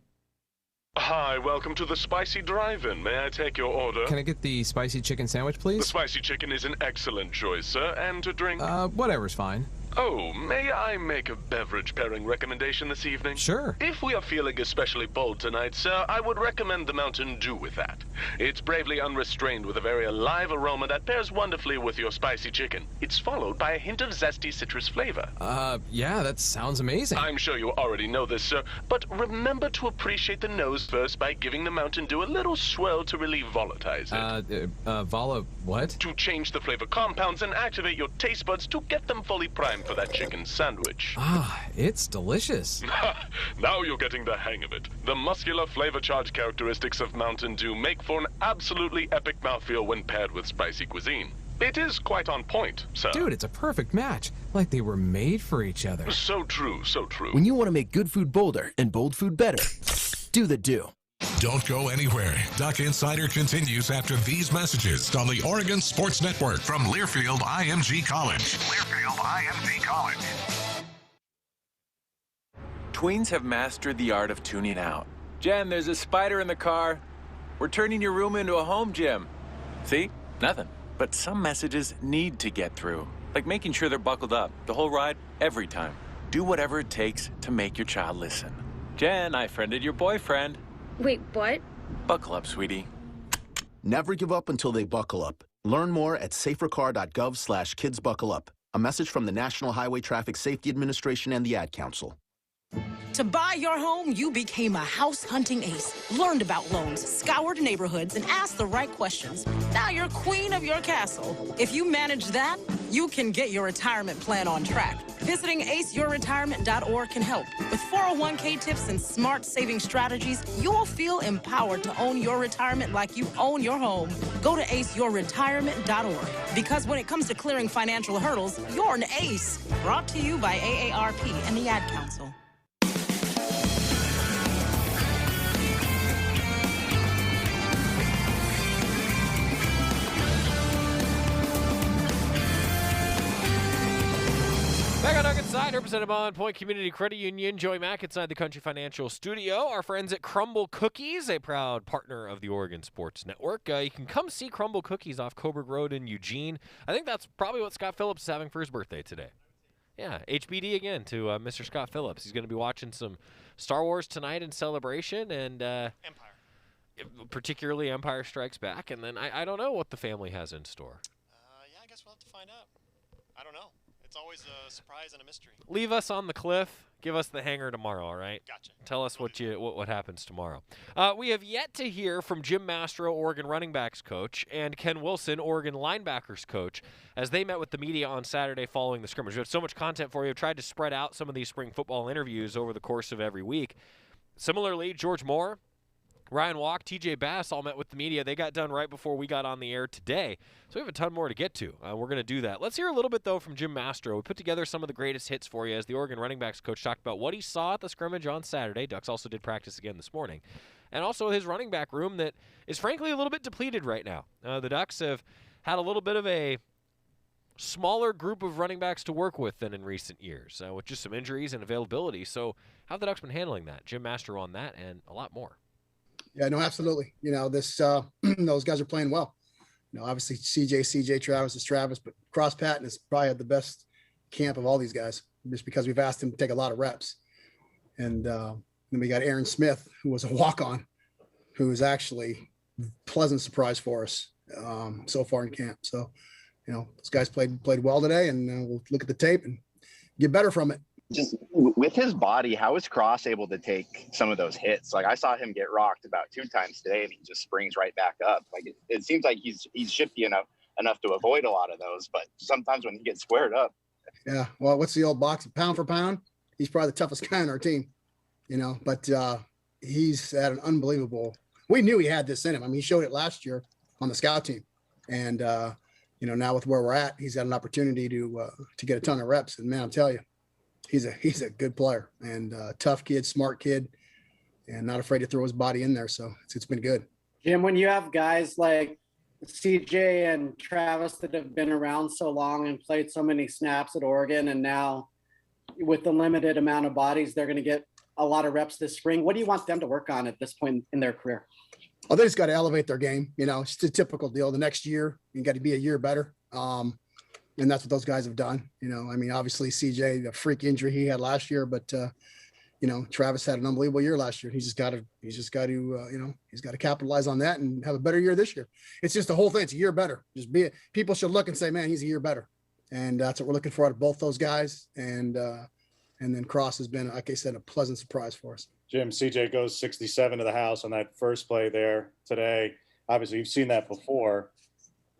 Hi, welcome to the Spicy Drive-In. May I take your order? Can I get the spicy chicken sandwich, please? The spicy chicken is an excellent choice, sir. And to drink? Whatever's fine. Oh, may I make a beverage pairing recommendation this evening? Sure. If we are feeling especially bold tonight, sir, I would recommend the Mountain Dew with that. It's bravely unrestrained with a very alive aroma that pairs wonderfully with your spicy chicken. It's followed by a hint of zesty citrus flavor. Yeah, that sounds amazing. I'm sure you already know this, sir, but remember to appreciate the nose first by giving the Mountain Dew a little swirl to really volatilize it. What? To change the flavor compounds and activate your taste buds to get them fully primed for that chicken sandwich. It's delicious. Now you're getting the hang of it. The muscular flavor charge characteristics of Mountain Dew make for an absolutely epic mouthfeel when paired with spicy cuisine. It is quite on point, sir. Dude, it's a perfect match. Like they were made for each other. So true, so true. When you want to make good food bolder and bold food better, do the Dew. Don't go anywhere. Duck Insider continues after these messages on the Oregon Sports Network from Learfield IMG College. Learfield IMG College. Tweens have mastered the art of tuning out. Jen, there's a spider in the car. We're turning your room into a home gym. See? Nothing. But some messages need to get through. Like making sure they're buckled up the whole ride, every time. Do whatever it takes to make your child listen. Jen, I friended your boyfriend. Wait, what? Buckle up, sweetie. Never give up until they buckle up. Learn more at safercar.gov/kidsbuckleup. A message from the National Highway Traffic Safety Administration and the Ad Council. To buy your home, you became a house hunting ace. Learned about loans, scoured neighborhoods, and asked the right questions. Now you're queen of your castle. If you manage that, you can get your retirement plan on track. Visiting aceyourretirement.org can help. With 401k tips and smart saving strategies, you will feel empowered to own your retirement like you own your home. Go to aceyourretirement.org. Because when it comes to clearing financial hurdles, you're an ace. Brought to you by AARP and the Ad Council. Back on Nuggets Side, represented by On Point Community Credit Union. Joey Mack inside the Country Financial Studio. Our friends at Crumble Cookies, a proud partner of the Oregon Sports Network. You can come see Crumble Cookies off Coburg Road in Eugene. I think that's probably what Scott Phillips is having for his birthday today. Yeah, HBD again to Mr. Scott Phillips. He's going to be watching some Star Wars tonight in celebration, and Empire. Particularly Empire Strikes Back. And then I don't know what the family has in store. Yeah, I guess we'll have to find out. I don't know. It's always a surprise and a mystery. Leave us on the cliff. Give us the hanger tomorrow, all right? Gotcha. Tell us what happens tomorrow. We have yet to hear from Jim Mastro, Oregon running backs coach, and Ken Wilson, Oregon linebackers coach, as they met with the media on Saturday following the scrimmage. We have so much content for you. We've tried to spread out some of these spring football interviews over the course of every week. Similarly, George Moore, Ryan Walk, TJ Bass all met with the media. They got done right before we got on the air today. So we have a ton more to get to. We're going to do that. Let's hear a little bit, though, from Jim Mastro. We put together some of the greatest hits for you as the Oregon running backs coach talked about what he saw at the scrimmage on Saturday. Ducks also did practice again this morning. And also his running back room that is, frankly, a little bit depleted right now. The Ducks have had a little bit of a smaller group of running backs to work with than in recent years, with just some injuries and availability. So how have the Ducks been handling that? Jim Mastro on that and a lot more. Yeah, no, absolutely. You know, this those guys are playing well. You know, obviously CJ, Travis is Travis, but Cross Patton has probably had the best camp of all these guys just because we've asked him to take a lot of reps. And then we got Aaron Smith, who was a walk-on, who is actually a pleasant surprise for us so far in camp. So, you know, those guys played well today, and we'll look at the tape and get better from it. Just with his body, how is Cross able to take some of those hits? Like I saw him get rocked about 2 times today, and he just springs right back up. Like it seems like he's shifty enough to avoid a lot of those, but sometimes when he gets squared up. Yeah, well, what's the old box? Pound for pound, he's probably the toughest guy on our team, you know. But he's at an unbelievable. We knew he had this in him. I mean, he showed it last year on the scout team, and you know, now with where we're at, he's got an opportunity to get a ton of reps. And man, I'm telling you. He's a good player and tough kid, smart kid, and not afraid to throw his body in there. So it's been good. Jim, when you have guys like CJ and Travis that have been around so long and played so many snaps at Oregon, and now with the limited amount of bodies, they're going to get a lot of reps this spring. What do you want them to work on at this point in their career? Oh, they just got to elevate their game. You know, it's a typical deal. The next year, you got to be a year better. And that's what those guys have done. You know, I mean, obviously CJ, the freak injury he had last year, but you know, Travis had an unbelievable year last year. He's just got to, you know, he's got to capitalize on that and have a better year this year. It's just the whole thing. It's a year better. People should look and say, man, he's a year better. And that's what we're looking for out of both those guys. And then Cross has been, like I said, a pleasant surprise for us. Jim, CJ goes 67 to the house on that first play there today. Obviously you've seen that before.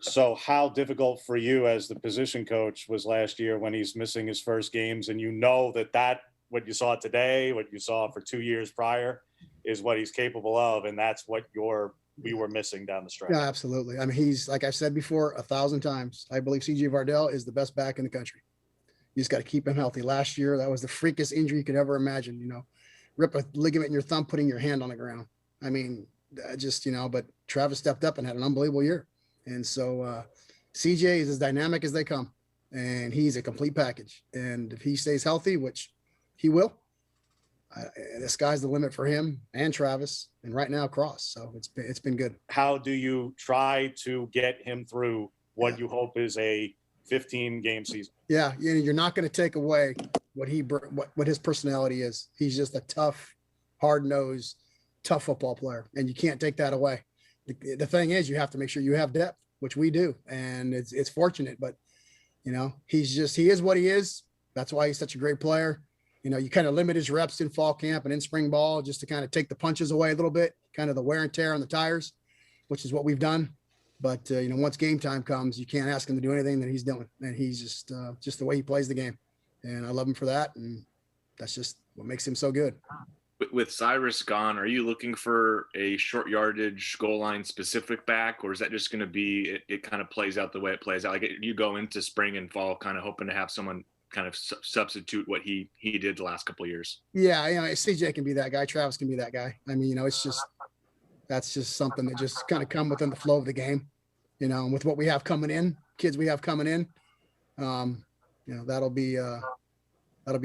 So how difficult for you as the position coach was last year when he's missing his first games, and you know that what you saw today, what you saw for 2 years prior is what he's capable of, and that's what we were missing down the stretch. Yeah, absolutely. I mean, he's, like I've said before 1,000 times, I believe CJ Vardell is the best back in the country. You just got to keep him healthy. Last year, that was the freakiest injury you could ever imagine, you know, rip a ligament in your thumb, putting your hand on the ground. I mean, just, you know, but Travis stepped up and had an unbelievable year. And so CJ is as dynamic as they come, and he's a complete package. And if he stays healthy, which he will, the sky's the limit for him and Travis, and right now Cross. So it's been good. How do you try to get him through what you hope is a 15-game season? Yeah, you're not going to take away what his personality is. He's just a tough, hard-nosed, tough football player, and you can't take that away. The thing is, you have to make sure you have depth, which we do, and it's fortunate. But You know, he is what he is. That's why he's such a great player. You know, you kind of limit his reps in fall camp and in spring ball just to kind of take the punches away a little bit, kind of the wear and tear on the tires, which is what we've done. But, you know, once game time comes, you can't ask him to do anything that he's doing. And he's just the way he plays the game. And I love him for that. And that's just what makes him so good. With Cyrus gone, are you looking for a short yardage goal line specific back, or is that just going to be, it kind of plays out the way it plays out? Like you go into spring and fall kind of hoping to have someone kind of substitute what he did the last couple of years. Yeah. You know, CJ can be that guy. Travis can be that guy. I mean, you know, that's just something that just kind of come within the flow of the game, you know, and with what we have coming in, kids we have coming in, you know, that'll be a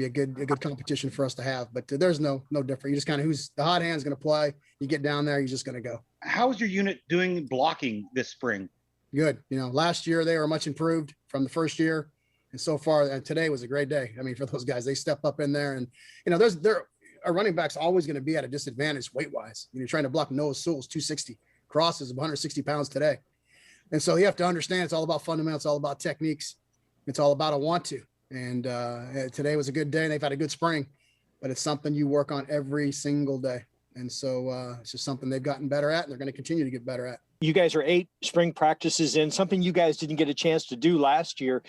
good competition for us to have. But there's no different. You just kind of, who's the hot hand's going to play. You get down there, you're just going to go. How is your unit doing blocking this spring? Good. You know, last year they were much improved from the first year. And so far, and today was a great day. I mean, for those guys, they step up in there and, you know, our running back's always going to be at a disadvantage weight-wise. You're trying to block Noah Sewell's 260. Cross is 160 pounds today. And so you have to understand it's all about fundamentals, it's all about techniques. It's all about a want to. And today was a good day and they've had a good spring, but it's something you work on every single day. And so it's just something they've gotten better at and they're going to continue to get better at. You guys are 8 spring practices in, something you guys didn't get a chance to do last year.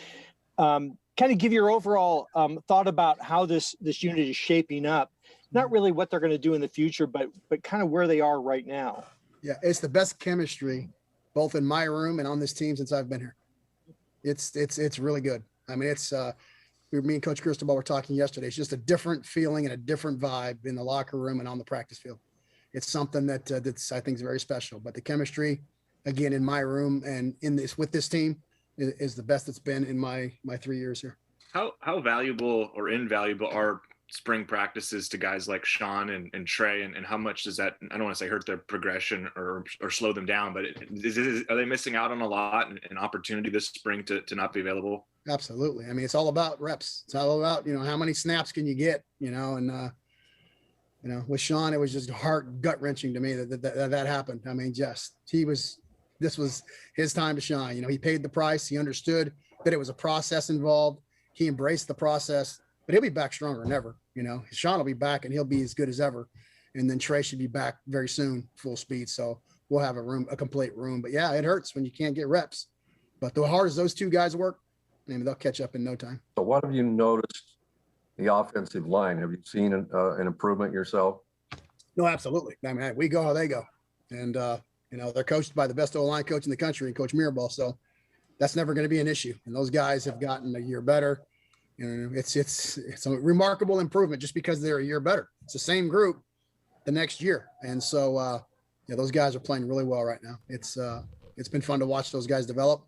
Kind of give your overall thought about how this unit is shaping up. Not really what they're going to do in the future, but kind of where they are right now. Yeah, it's the best chemistry, both in my room and on this team since I've been here. It's really good. I mean, me and Coach Cristobal were talking yesterday. It's just a different feeling and a different vibe in the locker room and on the practice field. It's something that's I think is very special. But the chemistry, again, in my room and with this team is the best it's been in my 3 years here. How valuable or invaluable are spring practices to guys like Sean and Trey, and how much does that, I don't want to say hurt their progression or slow them down, but are they missing out on a lot and opportunity this spring to not be available? Absolutely. I mean, it's all about reps. It's all about, you know, how many snaps can you get, you know, and, you know, with Sean, it was just gut wrenching to me that happened. I mean, this was his time to shine. You know, he paid the price. He understood that it was a process involved. He embraced the process, but he'll be back stronger than ever. You know, Sean will be back and he'll be as good as ever. And then Trey should be back very soon, full speed. So we'll have a complete room. But yeah, it hurts when you can't get reps. But the hard as those two guys work, I mean, they'll catch up in no time. So what have you noticed the offensive line? Have you seen an improvement yourself? No, absolutely. I mean, we go how they go. And, you know, they're coached by the best O-line coach in the country, and Coach Mirabal. So that's never going to be an issue. And those guys have gotten a year better. You know, it's a remarkable improvement just because they're a year better. It's the same group the next year. And so, yeah, those guys are playing really well right now. It's been fun to watch those guys develop.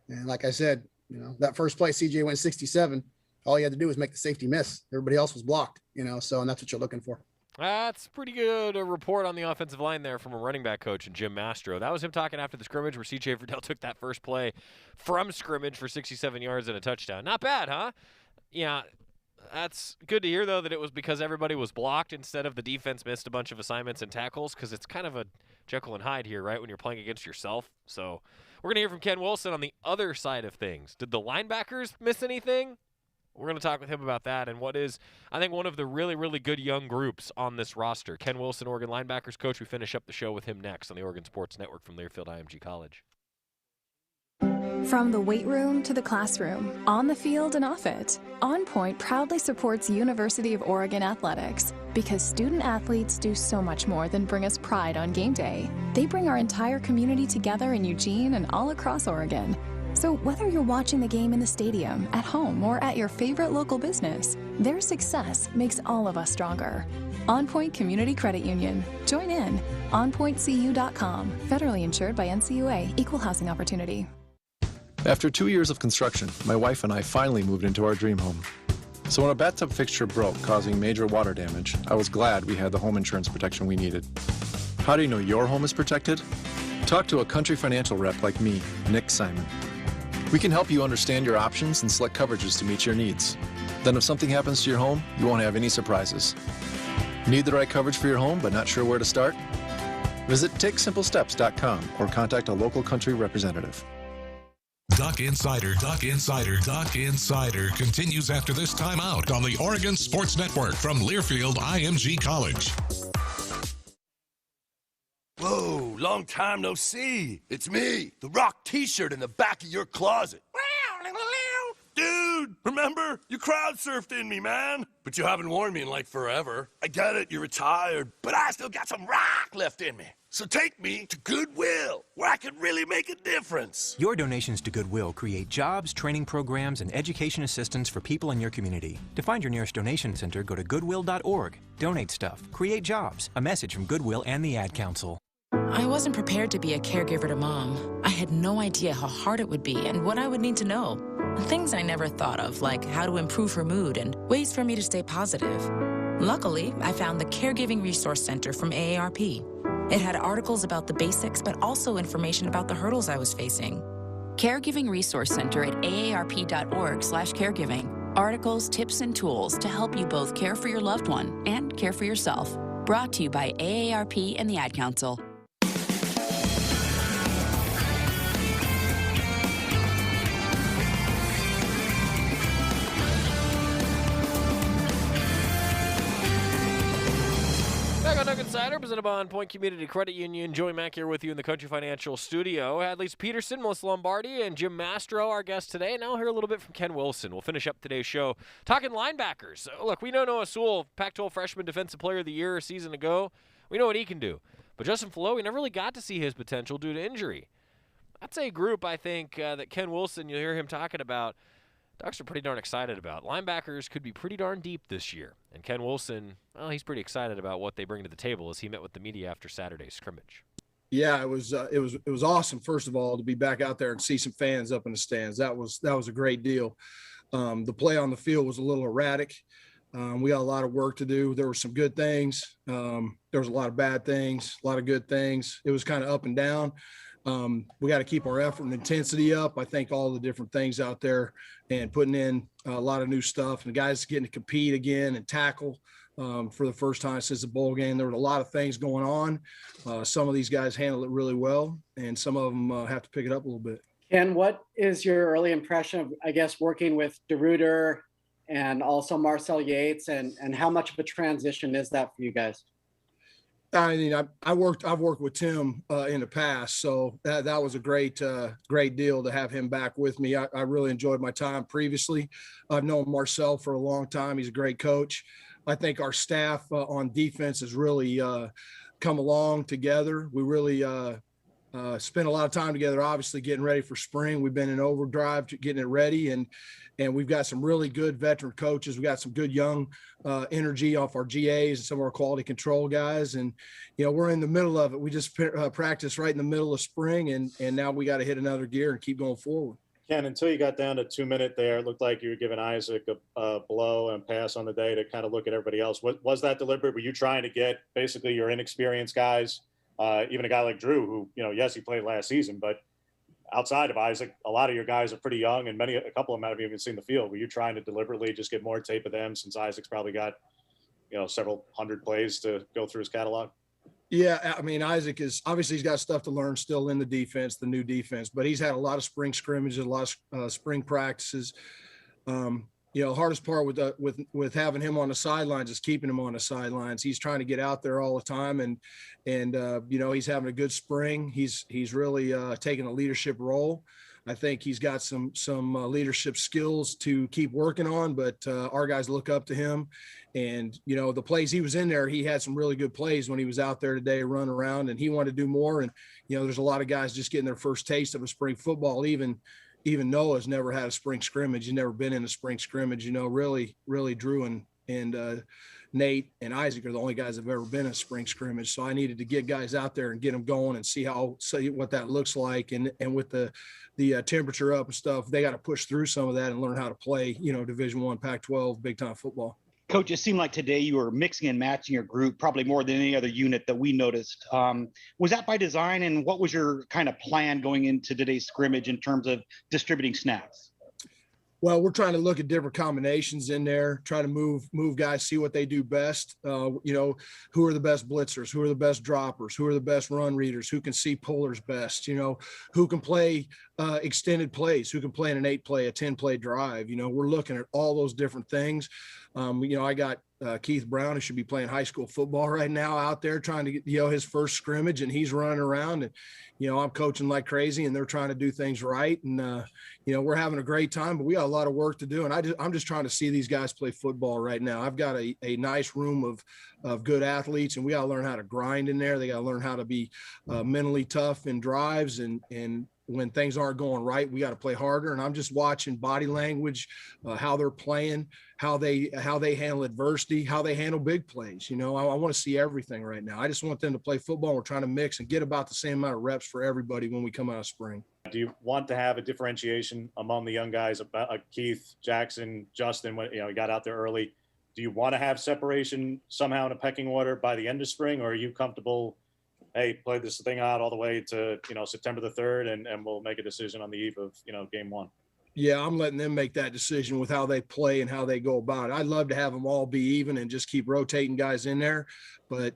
And like I said, you know, that first play, CJ went 67. All he had to do was make the safety miss. Everybody else was blocked, you know, so, and that's what you're looking for. That's pretty good a report on the offensive line there from a running back coach and Jim Mastro. That was him talking after the scrimmage where CJ Verdell took that first play from scrimmage for 67 yards and a touchdown. Not bad, huh? Yeah, that's good to hear, though, that it was because everybody was blocked instead of the defense missed a bunch of assignments and tackles, because it's kind of a Jekyll and Hyde here, right, when you're playing against yourself. So we're going to hear from Ken Wilson on the other side of things. Did the linebackers miss anything? We're going to talk with him about that and what is, I think, one of the really, really good young groups on this roster. Ken Wilson, Oregon linebackers coach. We finish up the show with him next on the Oregon Sports Network from Learfield IMG College. From the weight room to the classroom, on the field and off it, On Point proudly supports University of Oregon athletics because student athletes do so much more than bring us pride on game day. They bring our entire community together in Eugene and all across Oregon. So whether you're watching the game in the stadium, at home, or at your favorite local business, their success makes all of us stronger. On Point Community Credit Union. Join in. OnPointCU.com. Federally insured by NCUA. Equal housing opportunity. After 2 years of construction, my wife and I finally moved into our dream home. So when a bathtub fixture broke, causing major water damage, I was glad we had the home insurance protection we needed. How do you know your home is protected? Talk to a Country Financial rep like me, Nick Simon. We can help you understand your options and select coverages to meet your needs. Then if something happens to your home, you won't have any surprises. Need the right coverage for your home but not sure where to start? Visit TakeSimpleSteps.com or contact a local Country representative. Duck Insider continues after this timeout on the Oregon Sports Network from Learfield IMG College. Whoa, long time no see. It's me, the Rock t-shirt in the back of your closet. Dude, remember? You crowd surfed in me, man. But you haven't worn me in like forever. I get it, you're retired, but I still got some rock left in me. So take me to Goodwill, where I can really make a difference. Your donations to Goodwill create jobs, training programs, and education assistance for people in your community. To find your nearest donation center, go to goodwill.org. Donate stuff, create jobs. A message from Goodwill and the Ad Council. I wasn't prepared to be a caregiver to Mom. I had no idea how hard it would be and what I would need to know. Things I never thought of, like how to improve her mood and ways for me to stay positive. Luckily, I found the Caregiving Resource Center from AARP. It had articles about the basics, but also information about the hurdles I was facing. Caregiving Resource Center at aarp.org/caregiving. Articles, tips, and tools to help you both care for your loved one and care for yourself. Brought to you by AARP and the Ad Council. Back on Duck Insider, presented by On Point Community Credit Union. Joey Mack here with you in the Country Financial Studio. AD Lisa Peterson, Melyssa Lombardi, and Jim Mastro, our guest today. Now hear a little bit from Ken Wilson. We'll finish up today's show talking linebackers. Look, we know Noah Sewell, Pac-12 Freshman Defensive Player of the Year a season ago. We know what he can do. But Justin Flo, we never really got to see his potential due to injury. That's a group, I think, that Ken Wilson, you'll hear him talking about, Ducks are pretty darn excited about. Linebackers could be pretty darn deep this year. And Ken Wilson, well, he's pretty excited about what they bring to the table as he met with the media after Saturday's scrimmage. Yeah, it was awesome, first of all, to be back out there and see some fans up in the stands. That was a great deal. The play on the field was a little erratic. We got a lot of work to do. There were some good things. There was a lot of bad things, a lot of good things. It was kind of up and down. We got to keep our effort and intensity up. I think all the different things out there and putting in a lot of new stuff, and the guys getting to compete again and tackle for the first time since the bowl game. There were a lot of things going on. Some of these guys handled it really well, and some of them have to pick it up a little bit. Ken, what is your early impression of, I guess, working with DeRuyter and also Marcel Yates, and how much of a transition is that for you guys? I mean, I've worked with Tim in the past, so that was a great deal to have him back with me. I really enjoyed my time previously. I've known Marcel for a long time. He's a great coach. I think our staff on defense has really come along together. We really spent a lot of time together, obviously getting ready for spring. We've been in overdrive getting it ready, and we've got some really good veteran coaches. We got some good young energy off our GAs and some of our quality control guys. And, you know, we're in the middle of it. We just practiced right in the middle of spring, and now we got to hit another gear and keep going forward. Ken, until you got down to 2 minute there, it looked like you were giving Isaac a blow and pass on the day to kind of look at everybody else. Was that deliberate? Were you trying to get basically your inexperienced guys, even a guy like Drew, who, you know, yes, he played last season, but outside of Isaac, a lot of your guys are pretty young, and a couple of them haven't even seen the field. Were you trying to deliberately just get more tape of them, since Isaac's probably got, you know, several hundred plays to go through his catalog? Yeah, I mean, Isaac is obviously, he's got stuff to learn still in the defense, the new defense, but he's had a lot of spring scrimmages, a lot of spring practices. You know, hardest part with having him on the sidelines is keeping him on the sidelines. He's trying to get out there all the time, and you know, he's having a good spring. He's really taking a leadership role. I think he's got some leadership skills to keep working on, but our guys look up to him. And, you know, the plays he was in there, he had some really good plays when he was out there today, running around, and he wanted to do more. And, you know, there's a lot of guys just getting their first taste of a spring football. Even Noah's never had a spring scrimmage. He's never been in a spring scrimmage. You know, really Drew and Nate and Isaac are the only guys that have ever been in a spring scrimmage. So I needed to get guys out there and get them going and see what that looks like. And with the temperature up and stuff, they got to push through some of that and learn how to play, you know, Division I, Pac-12, big time football. Coach, it seemed like today you were mixing and matching your group probably more than any other unit that we noticed. Was that by design, and what was your kind of plan going into today's scrimmage in terms of distributing snaps? Well, we're trying to look at different combinations in there, trying to move guys, see what they do best. You know, who are the best blitzers, who are the best droppers, who are the best run readers, who can see pullers best, you know, who can play extended plays, who can play in an 8-play, a 10-play drive. You know, we're looking at all those different things. You know, I got Keith Brown, who should be playing high school football right now, out there trying to get, you know, his first scrimmage, and he's running around, and, you know, I'm coaching like crazy, and they're trying to do things right. And, you know, we're having a great time, but we got a lot of work to do. And I'm just trying to see these guys play football right now. I've got a nice room of good athletes, and we got to learn how to grind in there. They got to learn how to be mentally tough in drives, and when things aren't going right, we got to play harder. And I'm just watching body language, how they're playing, how they handle adversity, how they handle big plays. You know, I want to see everything right now. I just want them to play football. We're trying to mix and get about the same amount of reps for everybody when we come out of spring. Do you want to have a differentiation among the young guys, about Keith, Jackson, Justin, when, you know, he got out there early? Do you want to have separation somehow in a pecking order by the end of spring, or are you comfortable, hey, play this thing out all the way to, you know, September the 3rd, and we'll make a decision on the eve of, you know, game 1? Yeah, I'm letting them make that decision with how they play and how they go about it. I'd love to have them all be even and just keep rotating guys in there. But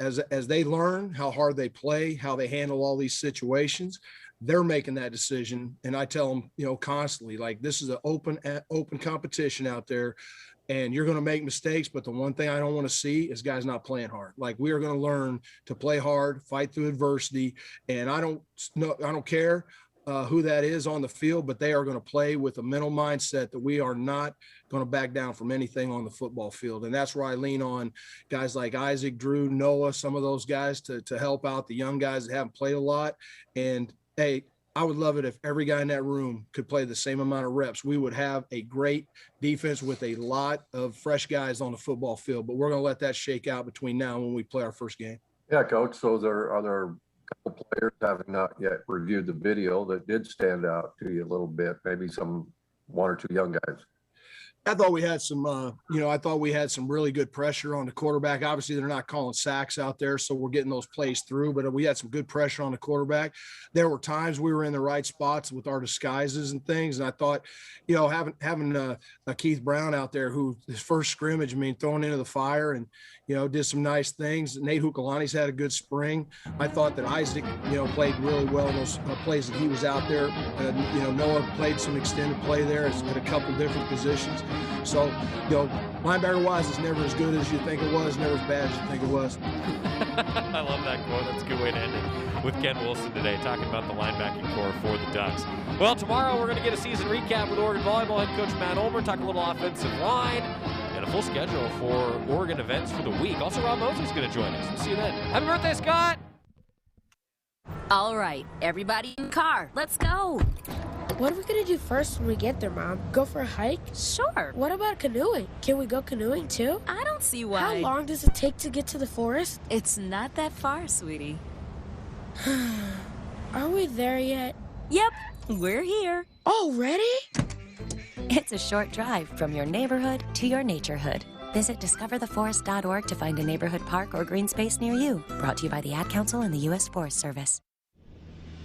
as they learn how hard they play, how they handle all these situations, they're making that decision. And I tell them, you know, constantly, like, this is an open competition out there, and you're going to make mistakes. But the one thing I don't want to see is guys not playing hard. Like, we are going to learn to play hard, fight through adversity. And I don't care who that is on the field, but they are going to play with a mental mindset that we are not going to back down from anything on the football field. And that's where I lean on guys like Isaac, Drew, Noah, some of those guys to help out the young guys that haven't played a lot. And hey, I would love it if every guy in that room could play the same amount of reps. We would have a great defense with a lot of fresh guys on the football field, but we're going to let that shake out between now and when we play our first game. Yeah, Coach. So are there a couple players, having not yet reviewed the video, that did stand out to you a little bit? Maybe one or two young guys. I thought we had some, I thought we had some really good pressure on the quarterback. Obviously, they're not calling sacks out there, so we're getting those plays through, but we had some good pressure on the quarterback. There were times we were in the right spots with our disguises and things, and I thought, you know, having a Keith Brown out there, who his first scrimmage, I mean, thrown into the fire and, you know, did some nice things. Nate Hukalani's had a good spring. I thought that Isaac, you know, played really well in those plays that he was out there. You know, Noah played some extended play there at a couple different positions. So, you know, linebacker-wise, it's never as good as you think it was, never as bad as you think it was. I love that quote. That's a good way to end it with Ken Wilson today, talking about the linebacking core for the Ducks. Well, tomorrow we're going to get a season recap with Oregon volleyball head coach Matt Ulmer, talk a little offensive line, and a full schedule for Oregon events for the week. Also, Rob Mosley's going to join us. We'll see you then. Happy birthday, Scott! All right, everybody in the car, let's go. What are we gonna do first when we get there, Mom? Go for a hike? Sure. What about canoeing? Can we go canoeing too? I don't see why. How long does it take to get to the forest? It's not that far, sweetie. Are we there yet? Yep, we're here. Already? It's a short drive from your neighborhood to your naturehood. Visit discovertheforest.org to find a neighborhood park or green space near you. Brought to you by the Ad Council and the U.S. Forest Service.